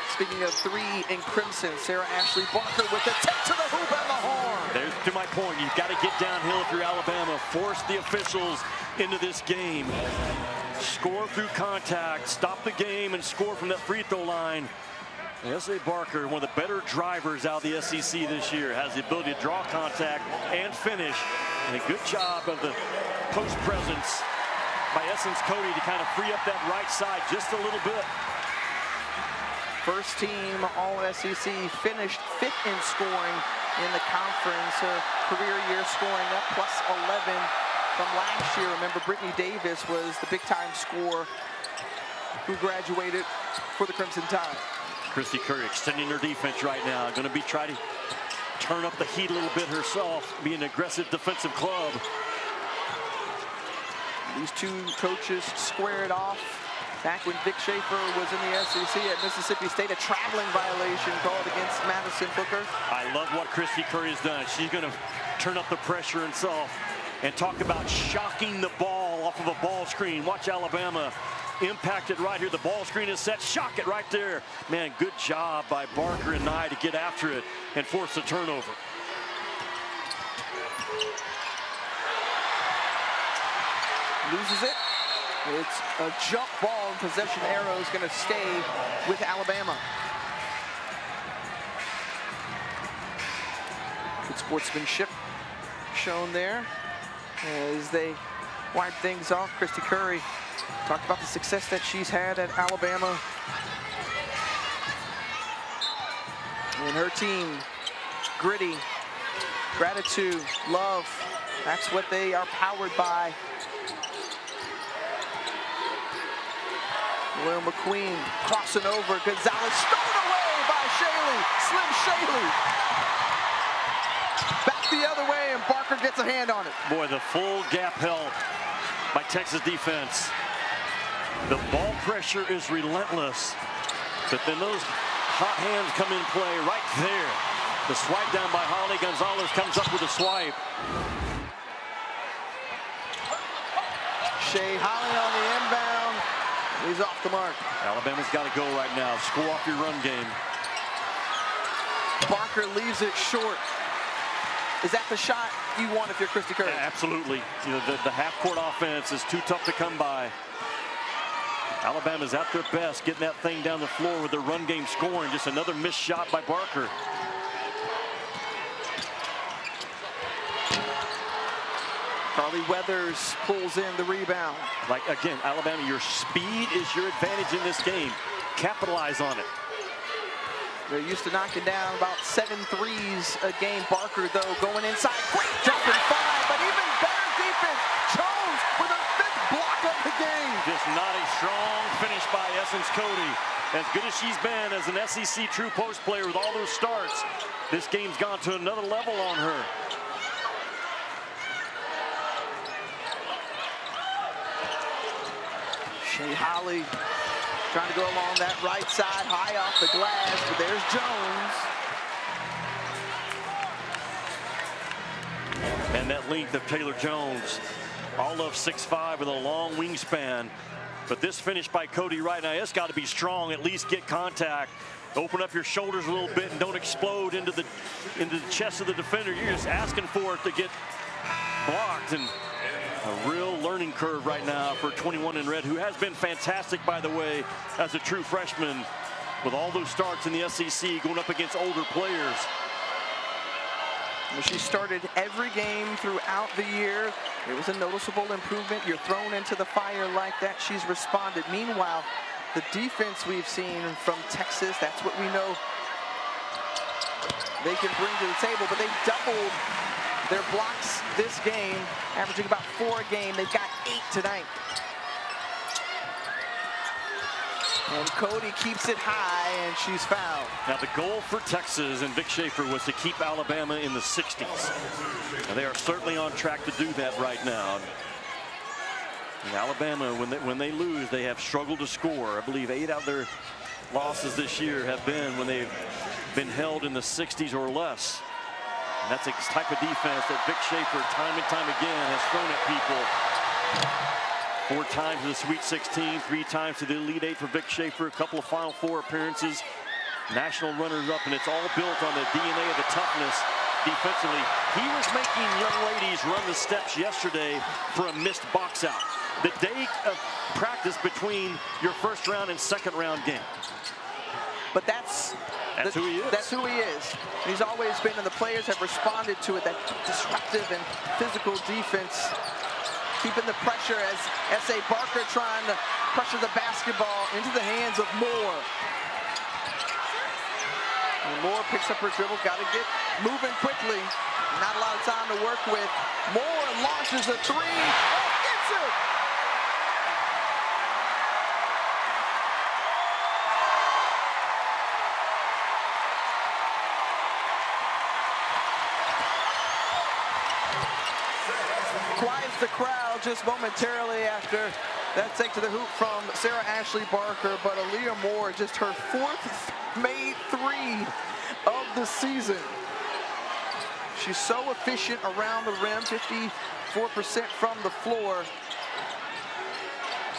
Speaking of 3 in crimson, Sarah Ashley Barker with the tip to the hoop and the horn. There's to my point. You've got to get downhill if you're Alabama. Force the officials into this game. Score through contact. Stop the game and score from that free throw line. S.A. Barker, one of the better drivers out of the SEC this year, has the ability to draw contact and finish. And a good job of the post presence by Essence Cody to kind of free up that right side just a little bit. First team All-SEC, finished 5th in scoring in the conference. Her career year scoring up plus 11 from last year. Remember, Brittany Davis was the big-time scorer who graduated for the Crimson Tide. Christy Curry extending her defense right now. Going to be trying to turn up the heat a little bit herself. Be an aggressive defensive club. These 2 coaches squared off back when Vic Schaefer was in the SEC at Mississippi State. A traveling violation called against Madison Booker. I love what Christy Curry has done. She's going to turn up the pressure herself and talk about shocking the ball off of a ball screen. Watch Alabama impact it right here. The ball screen is set. Shock it right there. Man, good job by Barker and Nye to get after it and force the turnover. Loses it. It's a jump ball, and possession arrow is going to stay with Alabama. Good sportsmanship shown there as they wipe things off. Christy Curry talked about the success that she's had at Alabama. And her team, gritty, gratitude, love, that's what they are powered by. Will McQueen crossing over. Gonzalez stolen away by Shaley. Slim Shaley. Back the other way, and Barker gets a hand on it. Boy, the full gap held by Texas defense. The ball pressure is relentless, but then those hot hands come in play right there. The swipe down by Holly. Gonzalez comes up with a swipe. Shea Holly on the inbound. He's off the mark. Alabama's got to go right now. Score off your run game. Barker leaves it short. Is that the shot you want if you're Christy Curry? Absolutely. You know, the half-court offense is too tough to come by. Alabama's at their best, getting that thing down the floor with their run game scoring. Just another missed shot by Barker. Carly Weathers pulls in the rebound. Like, again, Alabama, your speed is your advantage in this game. Capitalize on it. They're used to knocking down about 7 threes a game. Barker, though, going inside. Great jump and 5, but even better defense. Jones with a 5th block of the game. Just not a strong finish by Essence Cody. as good as she's been as an SEC true post player with all those starts, this game's gone to another level on her. Shea Holly trying to go along that right side, high off the glass, but there's Jones. And that length of Taylor Jones, all of 6'5" with a long wingspan. But this finish by Cody Wright, now it's got to be strong, at least get contact. Open up your shoulders a little bit and don't explode into the chest of the defender. You're just asking for it to get blocked. And a real learning curve right now for 21 in red, who has been fantastic, by the way, as a true freshman with all those starts in the SEC going up against older players. She started every game throughout the year. It was a noticeable improvement. You're thrown into the fire like that. She's responded. Meanwhile, the defense we've seen from Texas, that's what we know they can bring to the table, but they doubled their blocks this game, averaging about 4 a game. They've got 8 tonight. And Cody keeps it high, and she's fouled. Now the goal for Texas and Vic Schaefer was to keep Alabama in the 60s. And they are certainly on track to do that right now. And Alabama, when they lose, they have struggled to score. I believe 8 out of their losses this year have been when they've been held in the 60s or less. And that's the type of defense that Vic Schaefer time and time again has thrown at people. 4 times to the Sweet 16, 3 times to the Elite 8 for Vic Schaefer, a couple of Final Four appearances, national runners-up, and it's all built on the DNA of the toughness defensively. He was making young ladies run the steps yesterday for a missed box out. The day of practice between your first round and second round game. But that's who he is. That's who he is. He's always been, and the players have responded to it, that disruptive and physical defense, keeping the pressure as S.A. Barker trying to pressure the basketball into the hands of Moore. And Moore picks up her dribble, got to get moving quickly. Not a lot of time to work with. Moore launches a 3. Oh, gets it! Quiets the crowd just momentarily after that take to the hoop from Sarah Ashley Barker, but Aaliyah Moore, just her 4th made 3 of the season. She's so efficient around the rim, 54% from the floor.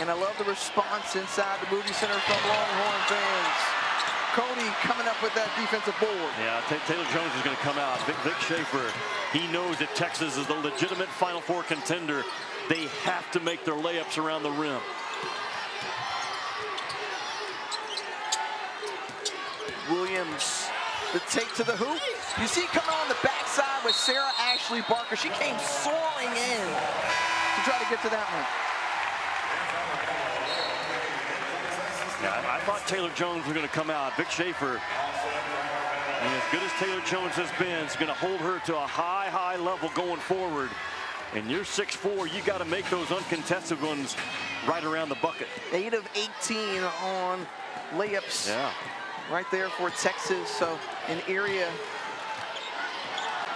And I love the response inside the Moody Center from Longhorn fans. Cody coming up with that defensive board. Yeah, Taylor Jones is going to come out. Vic Schaefer, he knows that Texas is the legitimate Final Four contender. They have to make their layups around the rim. Williams, the take to the hoop. You see coming on the backside with Sarah Ashley Barker. She came soaring in to try to get to that one. Yeah, I thought Taylor Jones was going to come out. Vic Schaefer, and as good as Taylor Jones has been, is going to hold her to a high level going forward. And you're 6'4", you got to make those uncontested ones right around the bucket. 8 of 18 on layups. Yeah. Right there for Texas, so an area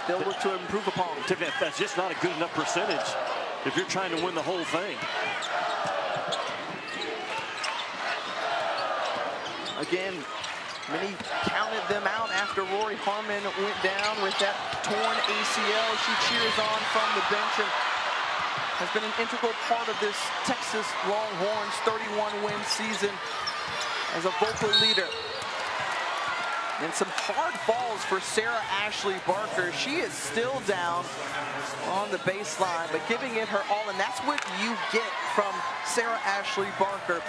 they'll look to improve upon. Tiffany, that's just not a good enough percentage if you're trying to win the whole thing. Again, many counted them out after Rory Harmon went down with that torn ACL. She cheers on from the bench and has been an integral part of this Texas Longhorns 31-win season as a vocal leader. And some hard falls for Sarah Ashley Barker. She is still down on the baseline, but giving it her all, and that's what you get from Sarah Ashley Barker,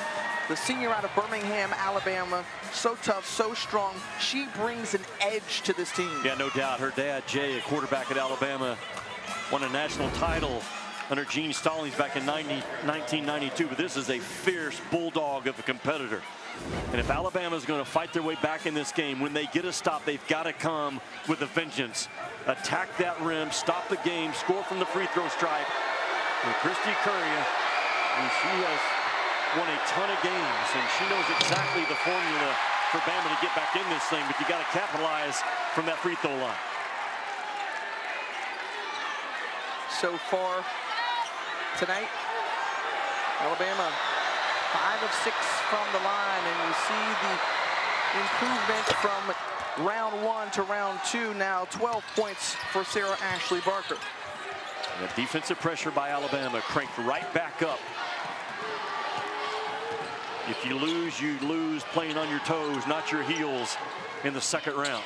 the senior out of Birmingham, Alabama. So tough, so strong. She brings an edge to this team. Yeah, no doubt. Her dad, Jay, a quarterback at Alabama, won a national title under Gene Stallings back in 1992, but this is a fierce bulldog of a competitor. And if Alabama's going to fight their way back in this game, when they get a stop, they've got to come with a vengeance. Attack that rim, stop the game, score from the free throw stripe. And Christy Curry, and she has won a ton of games, and she knows exactly the formula for Bama to get back in this thing, but you got to capitalize from that free throw line. So far tonight, Alabama 5 of 6 from the line, and you see the improvement from round 1 to round 2. Now 12 points for Sarah Ashley Barker. And the defensive pressure by Alabama cranked right back up. If you lose playing on your toes, not your heels in the second round.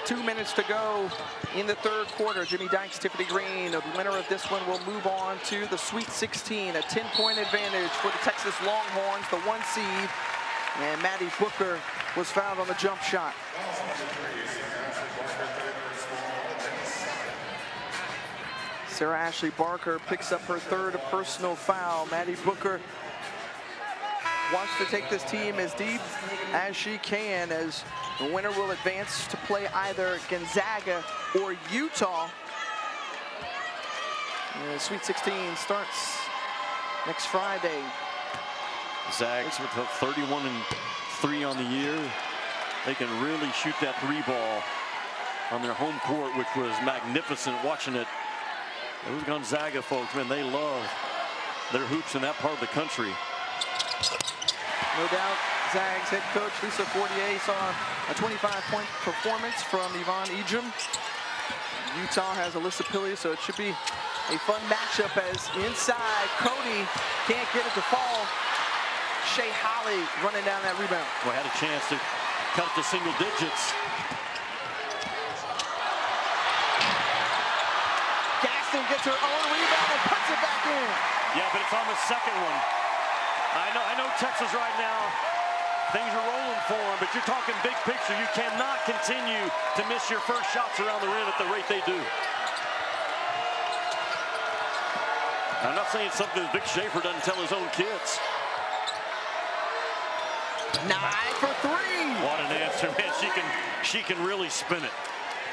2 minutes to go in the third quarter. Jimmy Dykes, Tiffany Green, the winner of this one will move on to the Sweet 16. A 10-point advantage for the Texas Longhorns, the 1 seed. And Maddie Booker was fouled on the jump shot. Sarah Ashley Barker picks up her 3rd personal foul. Maddie Booker wants to take this team as deep as she can, as the winner will advance to play either Gonzaga or Utah. And the Sweet 16 starts next Friday. Zags with a 31-3 on the year. They can really shoot that 3 ball on their home court, which was magnificent watching it. Those Gonzaga folks, man, they love their hoops in that part of the country. No doubt, Zags head coach Lisa Fortier saw a 25-point performance from Yvonne Ejim. Utah has Alyssa Pilley, so it should be a fun matchup as inside Cody can't get it to fall. Shea Holly running down that rebound. Well, had a chance to cut it to single digits. Gaston gets her own rebound and puts it back in. Yeah, but it's on the second one. I know Texas right now, things are rolling for them, but you're talking big picture. You cannot continue to miss your first shots around the rim at the rate they do. I'm not saying something that Vic Schaefer doesn't tell his own kids. 9 for 3. What an answer, man. She can really spin it.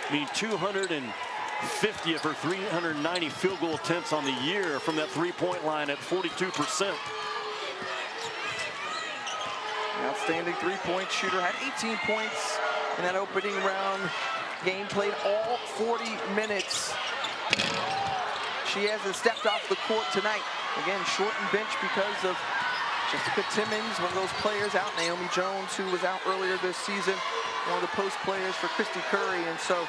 I mean, 250 of her 390 field goal attempts on the year from that 3-point line at 42%. Outstanding 3-point shooter, had 18 points in that opening round game, played all 40 minutes. She hasn't stepped off the court tonight. Again, shortened bench because of Jessica Timmons, one of those players out. Naomi Jones, who was out earlier this season, one of the post players for Christy Curry. And so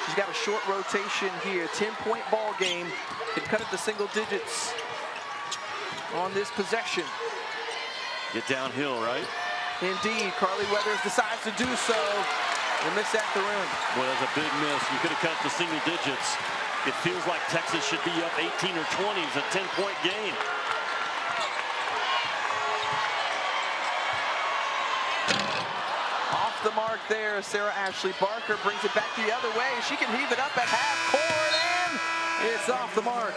she's got a short rotation here. 10-point ball game. Can cut it to single digits on this possession. Get downhill, right? Indeed, Carly Weathers decides to do so and miss at the rim. Well, that's a big miss. You could have cut it to single digits. It feels like Texas should be up 18 or 20. It's a 10-point game. Off the mark there, Sarah Ashley Barker brings it back the other way. She can heave it up at half court, and it's off the mark.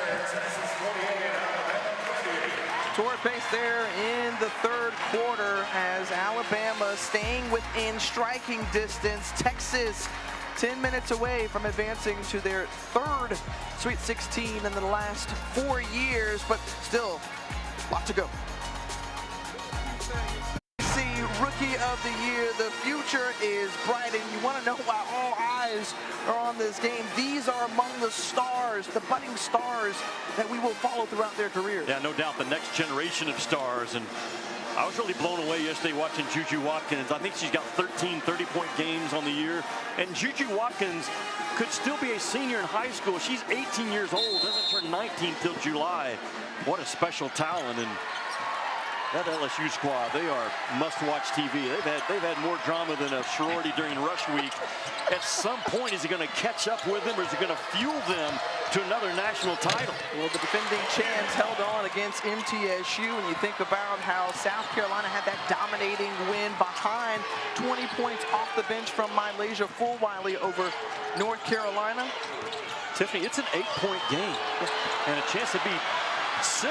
Toward pace there in the third quarter as Alabama staying within striking distance. Texas 10 minutes away from advancing to their 3rd Sweet 16 in the last 4 years, but still a lot to go. Rookie of the year, the future is bright, and you want to know why all eyes are on this game. These are among the stars, the budding stars that we will follow throughout their careers. Yeah, no doubt, the next generation of stars. And I was really blown away yesterday watching Juju Watkins. I think she's got 13 30-point games on the year, and Juju Watkins could still be a senior in high school. She's 18 years old, doesn't turn 19 till July. What a special talent. And that LSU squad, they are must-watch TV. They've had more drama than a sorority during rush week. At some point, is it going to catch up with them, or is it going to fuel them to another national title? Well, the defending champs held on against MTSU, and you think about how South Carolina had that dominating win behind 20 points off the bench from Mylasia Fulwiley over North Carolina. Tiffany, it's an 8-point game, and a chance to beat 6.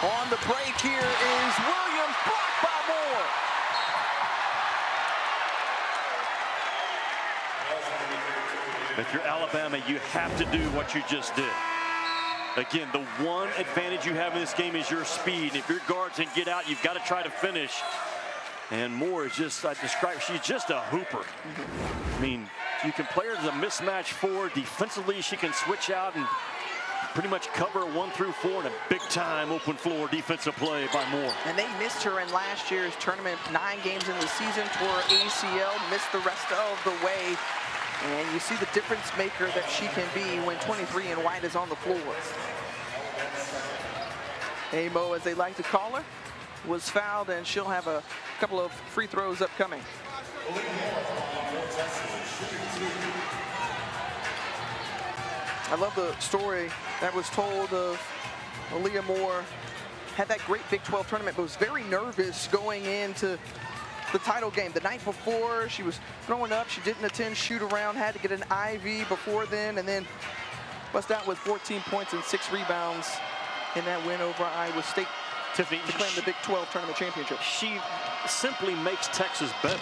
On the break here is Williams, blocked by Moore. If you're Alabama, you have to do what you just did. Again, the one advantage you have in this game is your speed. If your guards can get out, you've got to try to finish. And Moore is just, I describe, she's just a hooper. I mean, you can play her as a mismatch forward. Defensively, she can switch out and pretty much cover 1 through 4 in a big-time open floor defensive play by Moore. And they missed her in last year's tournament. 9 games in the season, tore ACL, missed the rest of the way. And you see the difference maker that she can be when 23 and white is on the floor. Amo, as they like to call her, was fouled, and she'll have a couple of free throws upcoming. I love the story that was told of Aaliyah Moore. Had that great Big 12 tournament, but was very nervous going into the title game. The night before, she was throwing up. She didn't attend shoot around, had to get an IV before then, and then bust out with 14 points and 6 rebounds in that win over Iowa State. Tiffany, to claim the Big 12 tournament championship. She simply makes Texas better,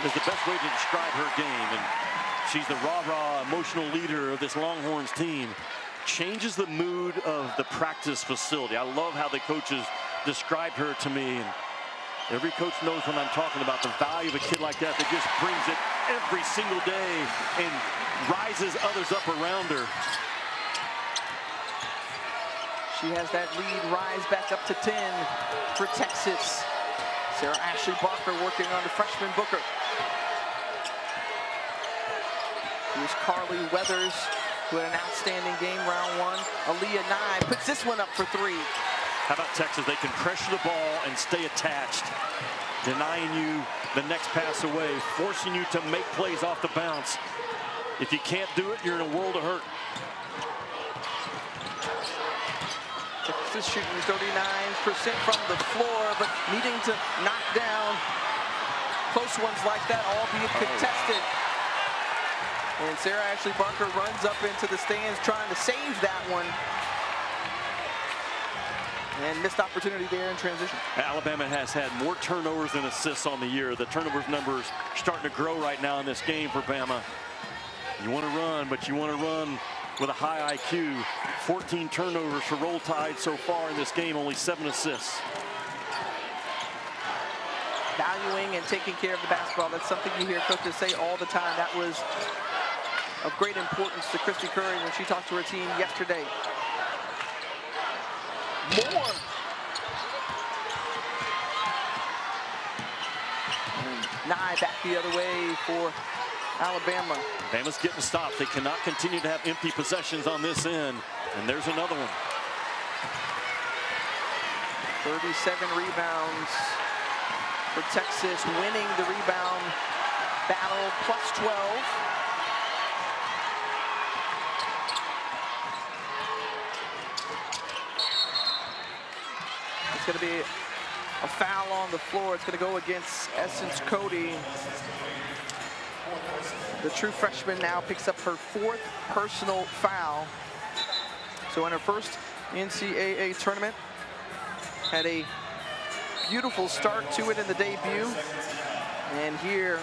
is the best way to describe her game. And she's the rah-rah emotional leader of this Longhorns team. Changes the mood of the practice facility. I love how the coaches described her to me. And every coach knows when I'm talking about the value of a kid like that just brings it every single day and rises others up around her. She has that lead rise back up to 10 for Texas. Sarah Ashley Barker working on the freshman Booker. Here's Carly Weathers, who had an outstanding game round 1. Aaliyah Nye puts this one up for 3. How about Texas? They can pressure the ball and stay attached, denying you the next pass away, forcing you to make plays off the bounce. If you can't do it, you're in a world of hurt. Texas shooting 39% from the floor, but needing to knock down close ones like that, albeit contested. And Sarah Ashley Barker runs up into the stands trying to save that one. And missed opportunity there in transition. Alabama has had more turnovers than assists on the year. The turnovers numbers starting to grow right now in this game for Bama. You want to run, but you want to run with a high IQ. 14 turnovers for Roll Tide so far in this game, only 7 assists. Valuing and taking care of the basketball. That's something you hear coaches say all the time. That was of great importance to Christy Curry when she talked to her team yesterday. Moore. Nye back the other way for Alabama. Bama's getting stopped. They cannot continue to have empty possessions on this end. And there's another one. 37 rebounds for Texas, winning the rebound battle, plus 12. It's going to be a foul on the floor. It's going to go against Essence Cody. The true freshman now picks up her 4th personal foul. So in her first NCAA tournament, had a beautiful start to it in the debut. And here,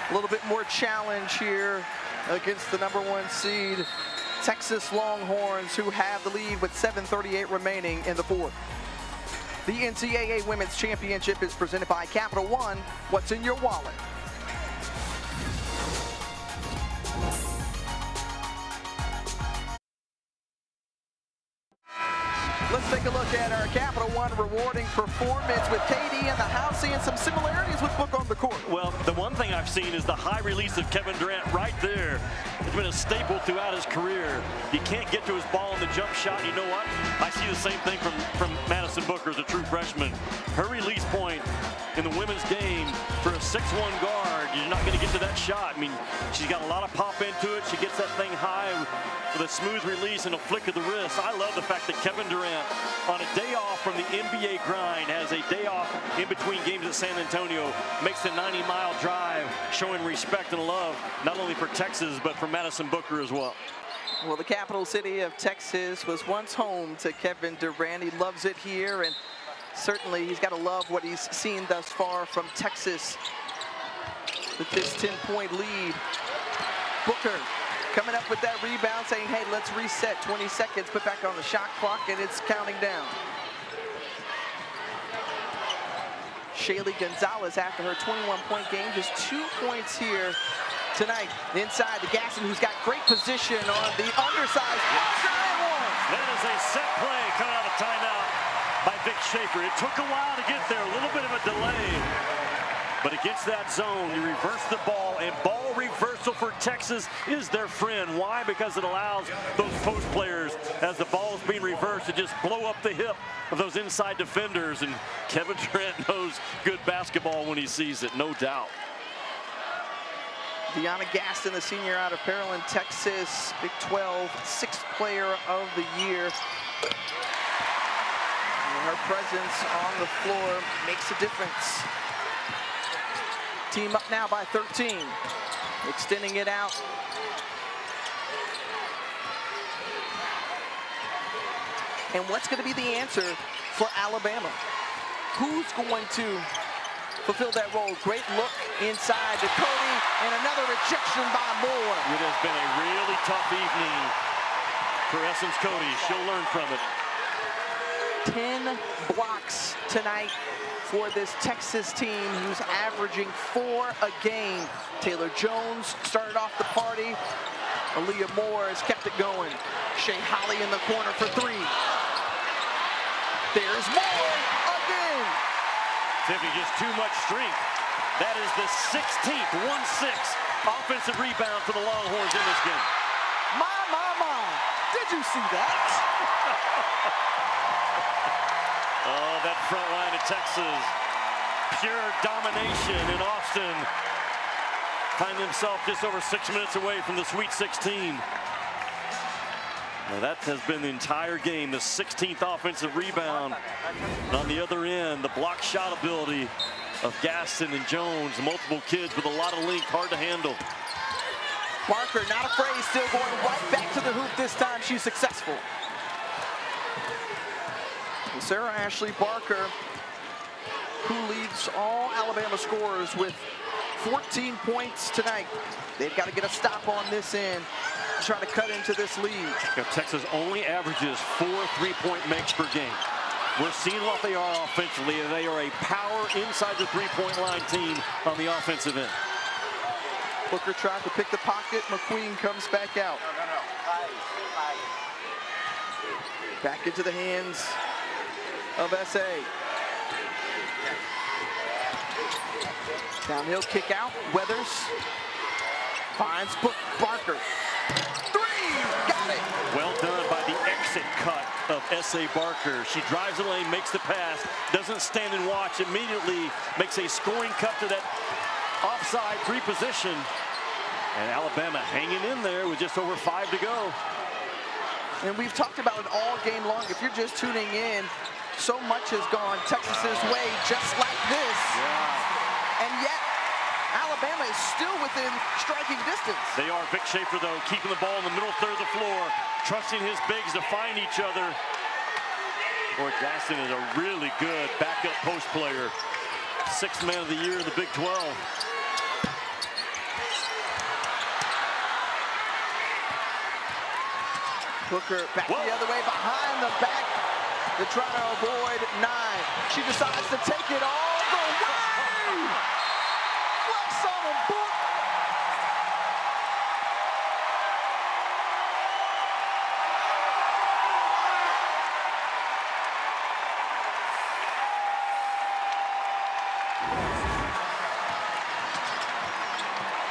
a little bit more challenge here against the #1 seed, Texas Longhorns, who have the lead with 7:38 remaining in the 4th. The NCAA Women's Championship is presented by Capital One. What's in your wallet? Let's take a look at our Capital One rewarding performance with KD in the house, seeing some similarities with Book on the court. Well, the one thing I've seen is the high release of Kevin Durant right there. It's been a staple throughout his career. He can't get to his ball in the jump shot. You know what? I see the same thing from Madison Booker as a true freshman. Her release point in the women's game for a 6'1 guard, you're not going to get to that shot. I mean, she's got a lot of pop into it. She gets that thing high with a smooth release and a flick of the wrist. I love the fact that Kevin Durant, on a day off from the NBA grind, has a day off in between games at San Antonio, makes the 90-mile drive, showing respect and love, not only for Texas, but for Madison Booker as well. Well, the capital city of Texas was once home to Kevin Durant. He loves it here, and certainly he's got to love what he's seen thus far from Texas with this 10-point lead. Booker coming up with that rebound, saying, hey, let's reset. 20 seconds, put back on the shot clock, and it's counting down. Shaylee Gonzalez, after her 21-point game, just 2 points here tonight. Inside to Gaston, who's got great position on the undersized. That is a set play coming out of timeout by Vic Schaefer. It took a while to get there, a little bit of a delay. But against that zone, you reverse the ball, and ball reversal for Texas is their friend. Why? Because it allows those post players, as the ball is being reversed, to just blow up the hip of those inside defenders. And Kevin Trent knows good basketball when he sees it, no doubt. Deanna Gaston, the senior out of Pearland, Texas, Big 12, 6th player of the year. And her presence on the floor makes a difference. Team up now by 13, extending it out. And what's going to be the answer for Alabama? Who's going to fulfill that role? Great look inside to Cody, and another rejection by Moore. It has been a really tough evening for Essence Cody. She'll learn from it. 10 blocks tonight for this Texas team, who's averaging 4 a game. Taylor Jones started off the party. Aaliyah Moore has kept it going. Shea Holly in the corner for 3. There's Moore again. Tiffany, just too much strength. That is the 16th, 1-6 offensive rebound for the Longhorns in this game. My. Did you see that? Oh, that front line of Texas. Pure domination in Austin. Find himself just over 6 minutes away from the Sweet 16. Now that has been the entire game, the 16th offensive rebound. And on the other end, the block shot ability of Gaston and Jones, multiple kids with a lot of length, hard to handle. Barker, not afraid, still going right back to the hoop this time. She's successful. And Sarah Ashley Barker, who leads all Alabama scorers with 14 points tonight. They've got to get a stop on this end, trying to cut into this lead. Texas only averages 4 3-point makes per game. We're seeing what they are offensively, and they are a power inside the 3-point line team on the offensive end. Booker tried to pick the pocket. McQueen comes back out. Back into the hands of SA. Downhill kick out. Weathers finds Barker. 3, got it. Well done by the exit cut of S.A. Barker. She drives the lane, makes the pass, doesn't stand and watch, immediately makes a scoring cut to that offside 3 position. And Alabama hanging in there with just over 5 to go. And we've talked about it all game long. If you're just tuning in, so much has gone Texas's way just like this. Yeah. And yet, Alabama is still within striking distance. They are. Vic Schaefer, though, keeping the ball in the middle third of the floor, trusting his bigs to find each other. Boy, Gaston is a really good backup post player. 6th man of the year in the Big 12. Booker back the other way, behind the back to try to avoid 9. She decides to take it all the way. Flex on a book.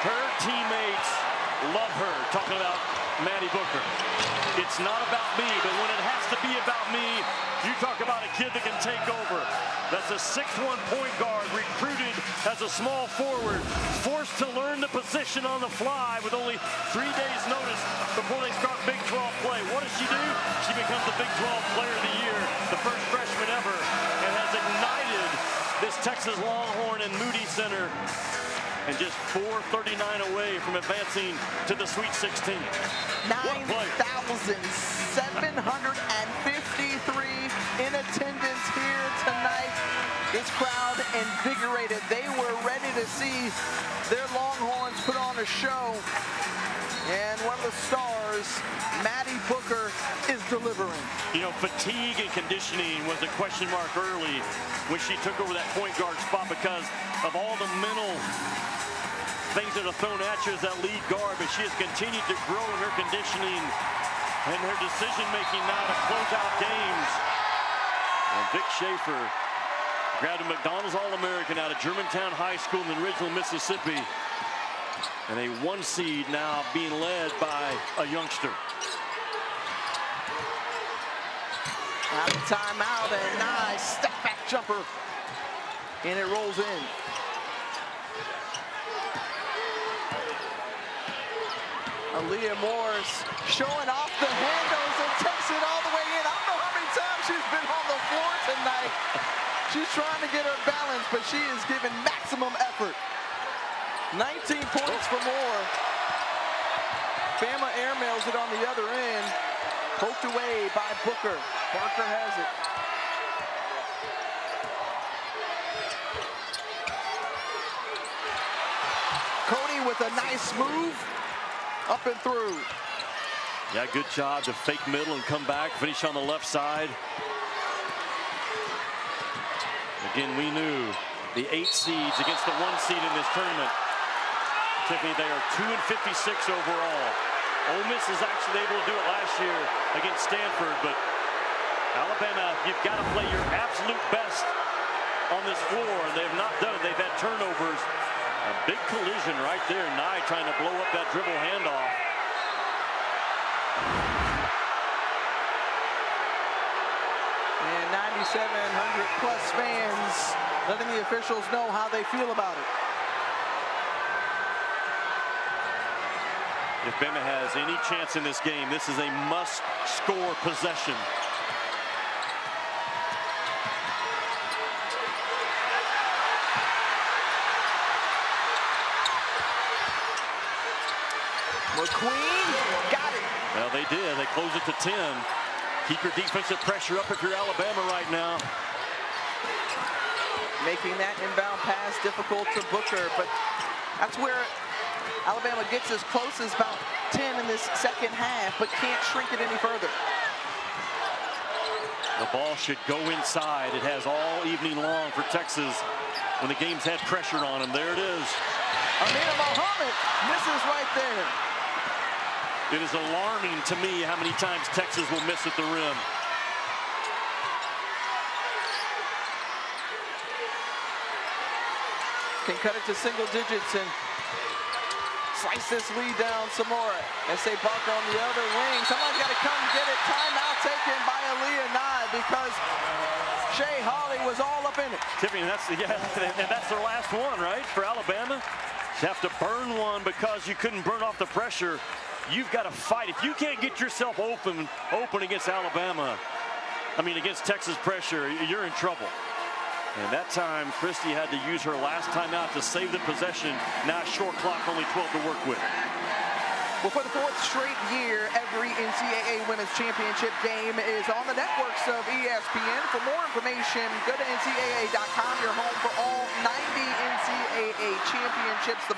Her teammates love her, talking about Maddie Booker. It's not about me, but when it has to be about me, you talk about a kid that can take over. That's a 6'1" point guard, recruited as a small forward, forced to learn the position on the fly with only 3 days notice before they start Big 12 play. What does she do? She becomes the Big 12 Player of the Year, the first freshman ever, and has ignited this Texas Longhorn and Moody Center, and just 4:39 away from advancing to the Sweet 16. 9,753 in attendance here tonight. This crowd invigorated. They were ready to see their Longhorns put on a show. And one of the stars, Maddie Booker, is delivering. You know, fatigue and conditioning was a question mark early when she took over that point guard spot because of all the mental things that are thrown at you as that lead guard, but she has continued to grow in her conditioning and her decision-making now to close out games. And Vic Schaefer grabbed a McDonald's All-American out of Germantown High School in Ridgeland, Mississippi. And a 1 seed now being led by a youngster. Out of timeout, a nice step back jumper. And it rolls in. Aaliyah Morris showing off the handles and takes it all the way in. I don't know how many times she's been on the floor tonight. She's trying to get her balance, but she is giving maximum effort. 19 points for more. Bama airmails it on the other end. Poked away by Booker. Parker has it. Cody with a nice move. Up and through. Yeah, good job to fake middle and come back, finish on the left side. Again, we knew the 8 seeds against the 1 seed in this tournament. Tiffany, they are 2-56 overall. Ole Miss is actually able to do it last year against Stanford, but Alabama, you've got to play your absolute best on this floor, and they have not done it. They've had turnovers. A big collision right there. Nye trying to blow up that dribble handoff. And 9,700 plus fans letting the officials know how they feel about it. If Bama has any chance in this game, this is a must-score possession. McQueen got it. Well, they did. They closed it to 10. Keep your defensive pressure up if you're Alabama right now. Making that inbound pass difficult to Booker, but that's where Alabama gets as close as about 10 in this second half, but can't shrink it any further. The ball should go inside. It has all evening long for Texas when the game's had pressure on them. There it is. Amina Mohammed misses right there. It is alarming to me how many times Texas will miss at the rim. Can cut it to single digits and slice this lead down some more. S.A. Barker on the other wing. Someone's got to come get it. Timeout taken by Aaliyah Nye because Shea Holly was all up in it. Tiffany, that's their last one, right, for Alabama? You have to burn one because you couldn't burn off the pressure. You've got to fight. If you can't get yourself open against Alabama, against Texas pressure, you're in trouble. And that time, Christie had to use her last timeout to save the possession. Now short clock, only 12 to work with. Well, for the 4th straight year, every NCAA Women's Championship game is on the networks of ESPN. For more information, go to NCAA.com, your home for all 90 NCAA championships. The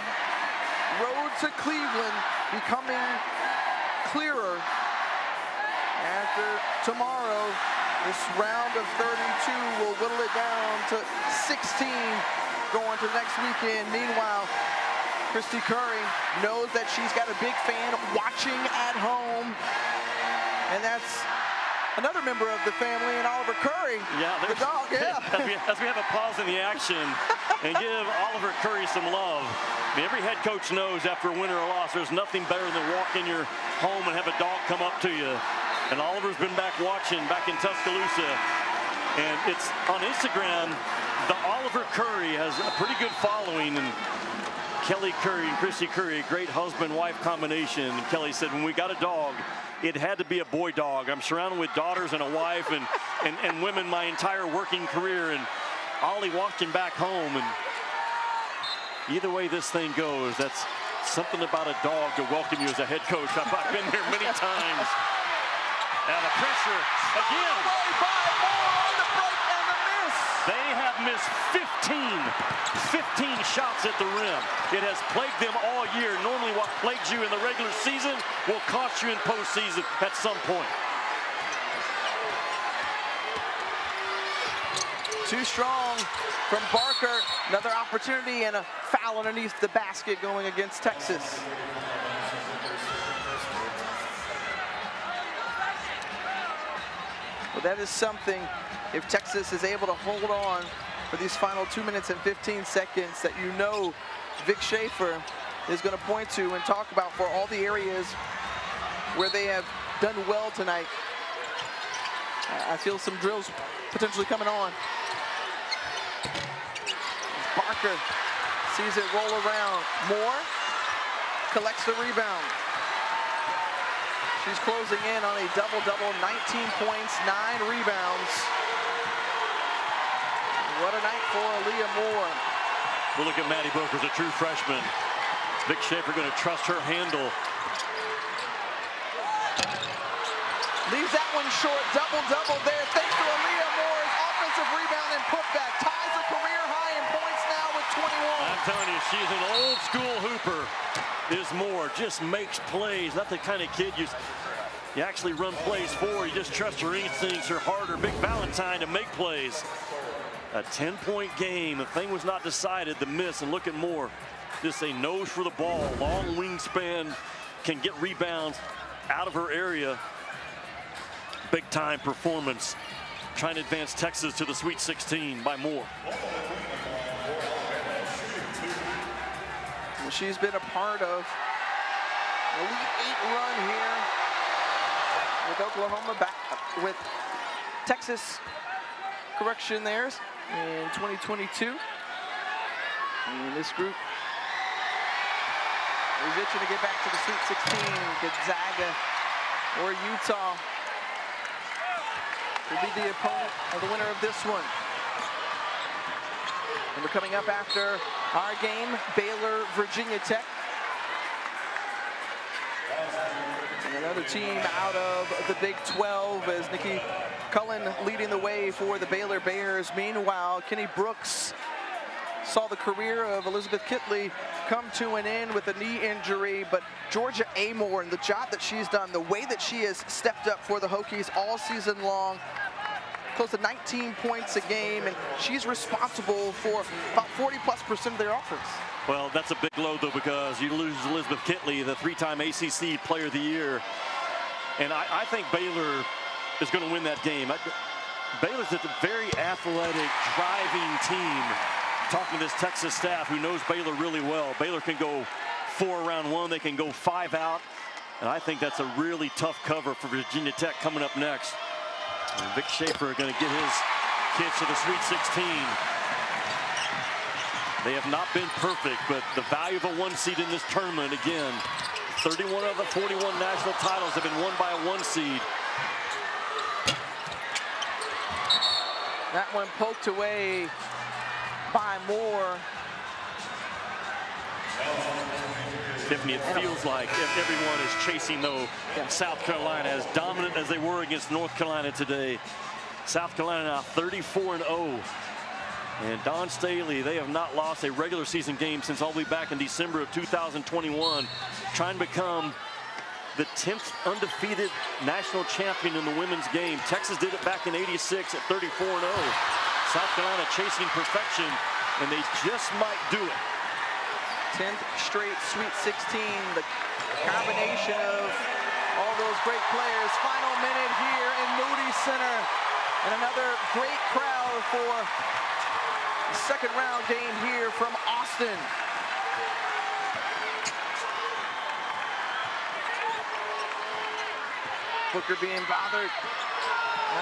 road to Cleveland becoming clearer after tomorrow. This round of 32 will whittle it down to 16 going to next weekend. Meanwhile, Christy Curry knows that she's got a big fan watching at home. And that's another member of the family, and Oliver Curry, the dog, As we have a pause in the action and give Oliver Curry some love. Every head coach knows after a win or a loss, there's nothing better than walk in your home and have a dog come up to you. And Oliver's been back watching back in Tuscaloosa. And it's on Instagram, the Oliver Curry has a pretty good following. And Kelly Curry and Christy Curry, a great husband-wife combination. And Kelly said, when we got a dog, it had to be a boy dog. I'm surrounded with daughters and a wife and women my entire working career. And Ollie walking back home. And either way this thing goes, that's something about a dog to welcome you as a head coach. I've been here many times. Now the pressure again. Away by Moore on the break and the miss. They have missed 15 shots at the rim. It has plagued them all year. Normally what plagues you in the regular season will cost you in postseason at some point. Too strong from Barker. Another opportunity and a foul underneath the basket going against Texas. Well, that is something, if Texas is able to hold on for these final 2 minutes and 15 seconds, that you know Vic Schaefer is going to point to and talk about for all the areas where they have done well tonight. I feel some drills potentially coming on. Barker sees it roll around. Moore collects the rebound. She's closing in on a double-double, 19 points, 9 rebounds. What a night for Aaliyah Moore. We'll look at Maddie Booker as a true freshman. Vic Schaefer going to trust her handle. Leaves that one short, double-double there. Thanks to Aaliyah Moore's offensive rebound and putback. Ties a career high in points now with 21. I'm telling you, she's an old school hooper. Is Moore, just makes plays. Not the kind of kid you actually run plays for. You just trust her instincts, her heart, her Big Valentine to make plays. A 10-point game. The thing was not decided. The miss, and look at Moore. Just a nose for the ball. Long wingspan, can get rebounds out of her area. Big time performance. Trying to advance Texas to the Sweet 16 by Moore. Well, she's been a part of Elite 8 run here with Oklahoma, back with Texas, correction theirs, in 2022. And this group is itching to get back to the Sweet 16. Gonzaga or Utah will be the opponent or the winner of this one. And we're coming up after our game, Baylor, Virginia Tech. And another team out of the Big 12 as Nikki Cullen leading the way for the Baylor Bears. Meanwhile, Kenny Brooks saw the career of Elizabeth Kitley come to an end with a knee injury, but Georgia Amore and the job that she's done, the way that she has stepped up for the Hokies all season long, close to 19 points a game, and she's responsible for about 40+% of their offense. Well, that's a big load, though, because you lose Elizabeth Kitley, the 3-time ACC Player of the Year. And I think Baylor is going to win that game. Baylor's a very athletic, driving team. Talking to this Texas staff who knows Baylor really well. Baylor can go 4 around 1. They can go 5 out. And I think that's a really tough cover for Virginia Tech coming up next. And Vic Schaefer going to get his kids to the Sweet 16. They have not been perfect, but the value of a 1 seed in this tournament, again, 31 of the 41 national titles have been won by a 1 seed. That one poked away by Moore. Tiffany, it feels like everyone is chasing, though, South Carolina, as dominant as they were against North Carolina today. South Carolina now 34-0. And Dawn Staley, they have not lost a regular season game since all the way back in December of 2021. Trying to become the 10th undefeated national champion in the women's game. Texas did it back in '86 at 34-0. South Carolina chasing perfection, and they just might do it. 10th straight Sweet 16, the combination of all those great players. Final minute here in Moody Center, and another great crowd for the second round game here from Austin. Booker being bothered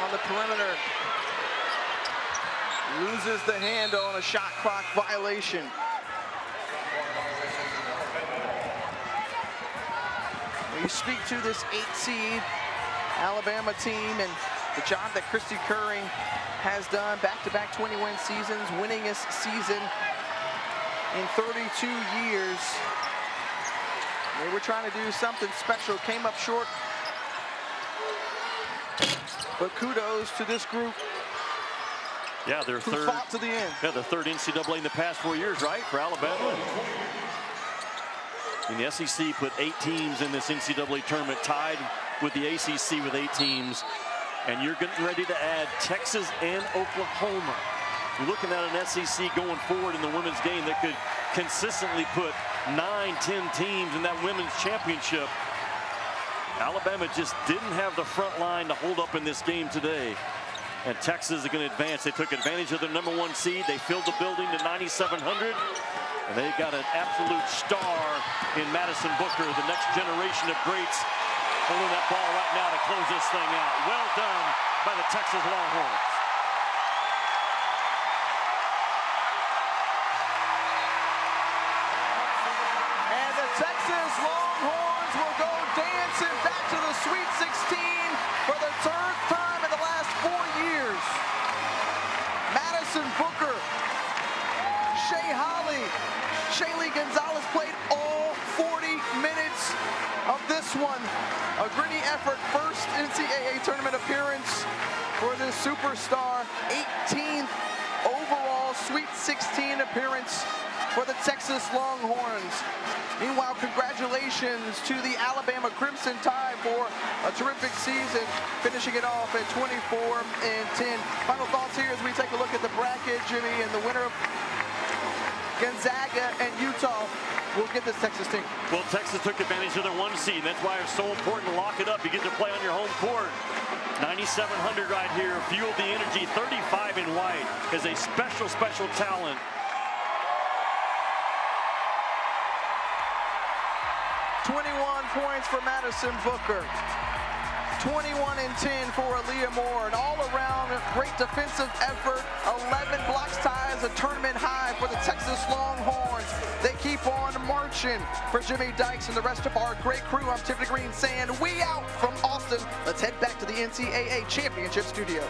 on the perimeter. Loses the handle on a shot clock violation. You speak to this 8 seed Alabama team and the job that Christy Curry has done, back-to-back 21 seasons, winningest season in 32 years. They were trying to do something special, came up short. But kudos to this group Yeah, their who third. fought to the end. Yeah, the third NCAA in the past 4 years, right, for Alabama. And the SEC put 8 teams in this NCAA tournament, tied with the ACC with 8 teams. And you're getting ready to add Texas and Oklahoma. You're looking at an SEC going forward in the women's game that could consistently put 9, 10 teams in that women's championship. Alabama just didn't have the front line to hold up in this game today. And Texas is going to advance. They took advantage of their #1 seed. They filled the building to 9,700. And they got an absolute star in Madison Booker, the next generation of greats, holding that ball right now to close this thing out. Well done by the Texas Longhorns. And the Texas Longhorns will go dancing back to the Sweet 16 for the 3rd time in the last 4 years. Madison Booker, Shaylee Gonzalez played all 40 minutes of this one. A gritty effort, first NCAA tournament appearance for this superstar. 18th overall Sweet 16 appearance for the Texas Longhorns. Meanwhile, congratulations to the Alabama Crimson Tide for a terrific season, finishing it off at 24-10. Final thoughts here as we take a look at the bracket, Jimmy, and the winner of Gonzaga and Utah will get this Texas team. Well, Texas took advantage of their 1 seed. That's why it's so important to lock it up. You get to play on your home court. 9,700 right here. Fueled the energy. 35 in white is a special, special talent. Points for Madison Booker. 21-10 for Aaliyah Moore. An all-around great defensive effort. 11 blocks, ties, a tournament high for the Texas Longhorns. They keep on marching. For Jimmy Dykes and the rest of our great crew, I'm Tiffany Green saying we out from Austin. Let's head back to the NCAA Championship Studio.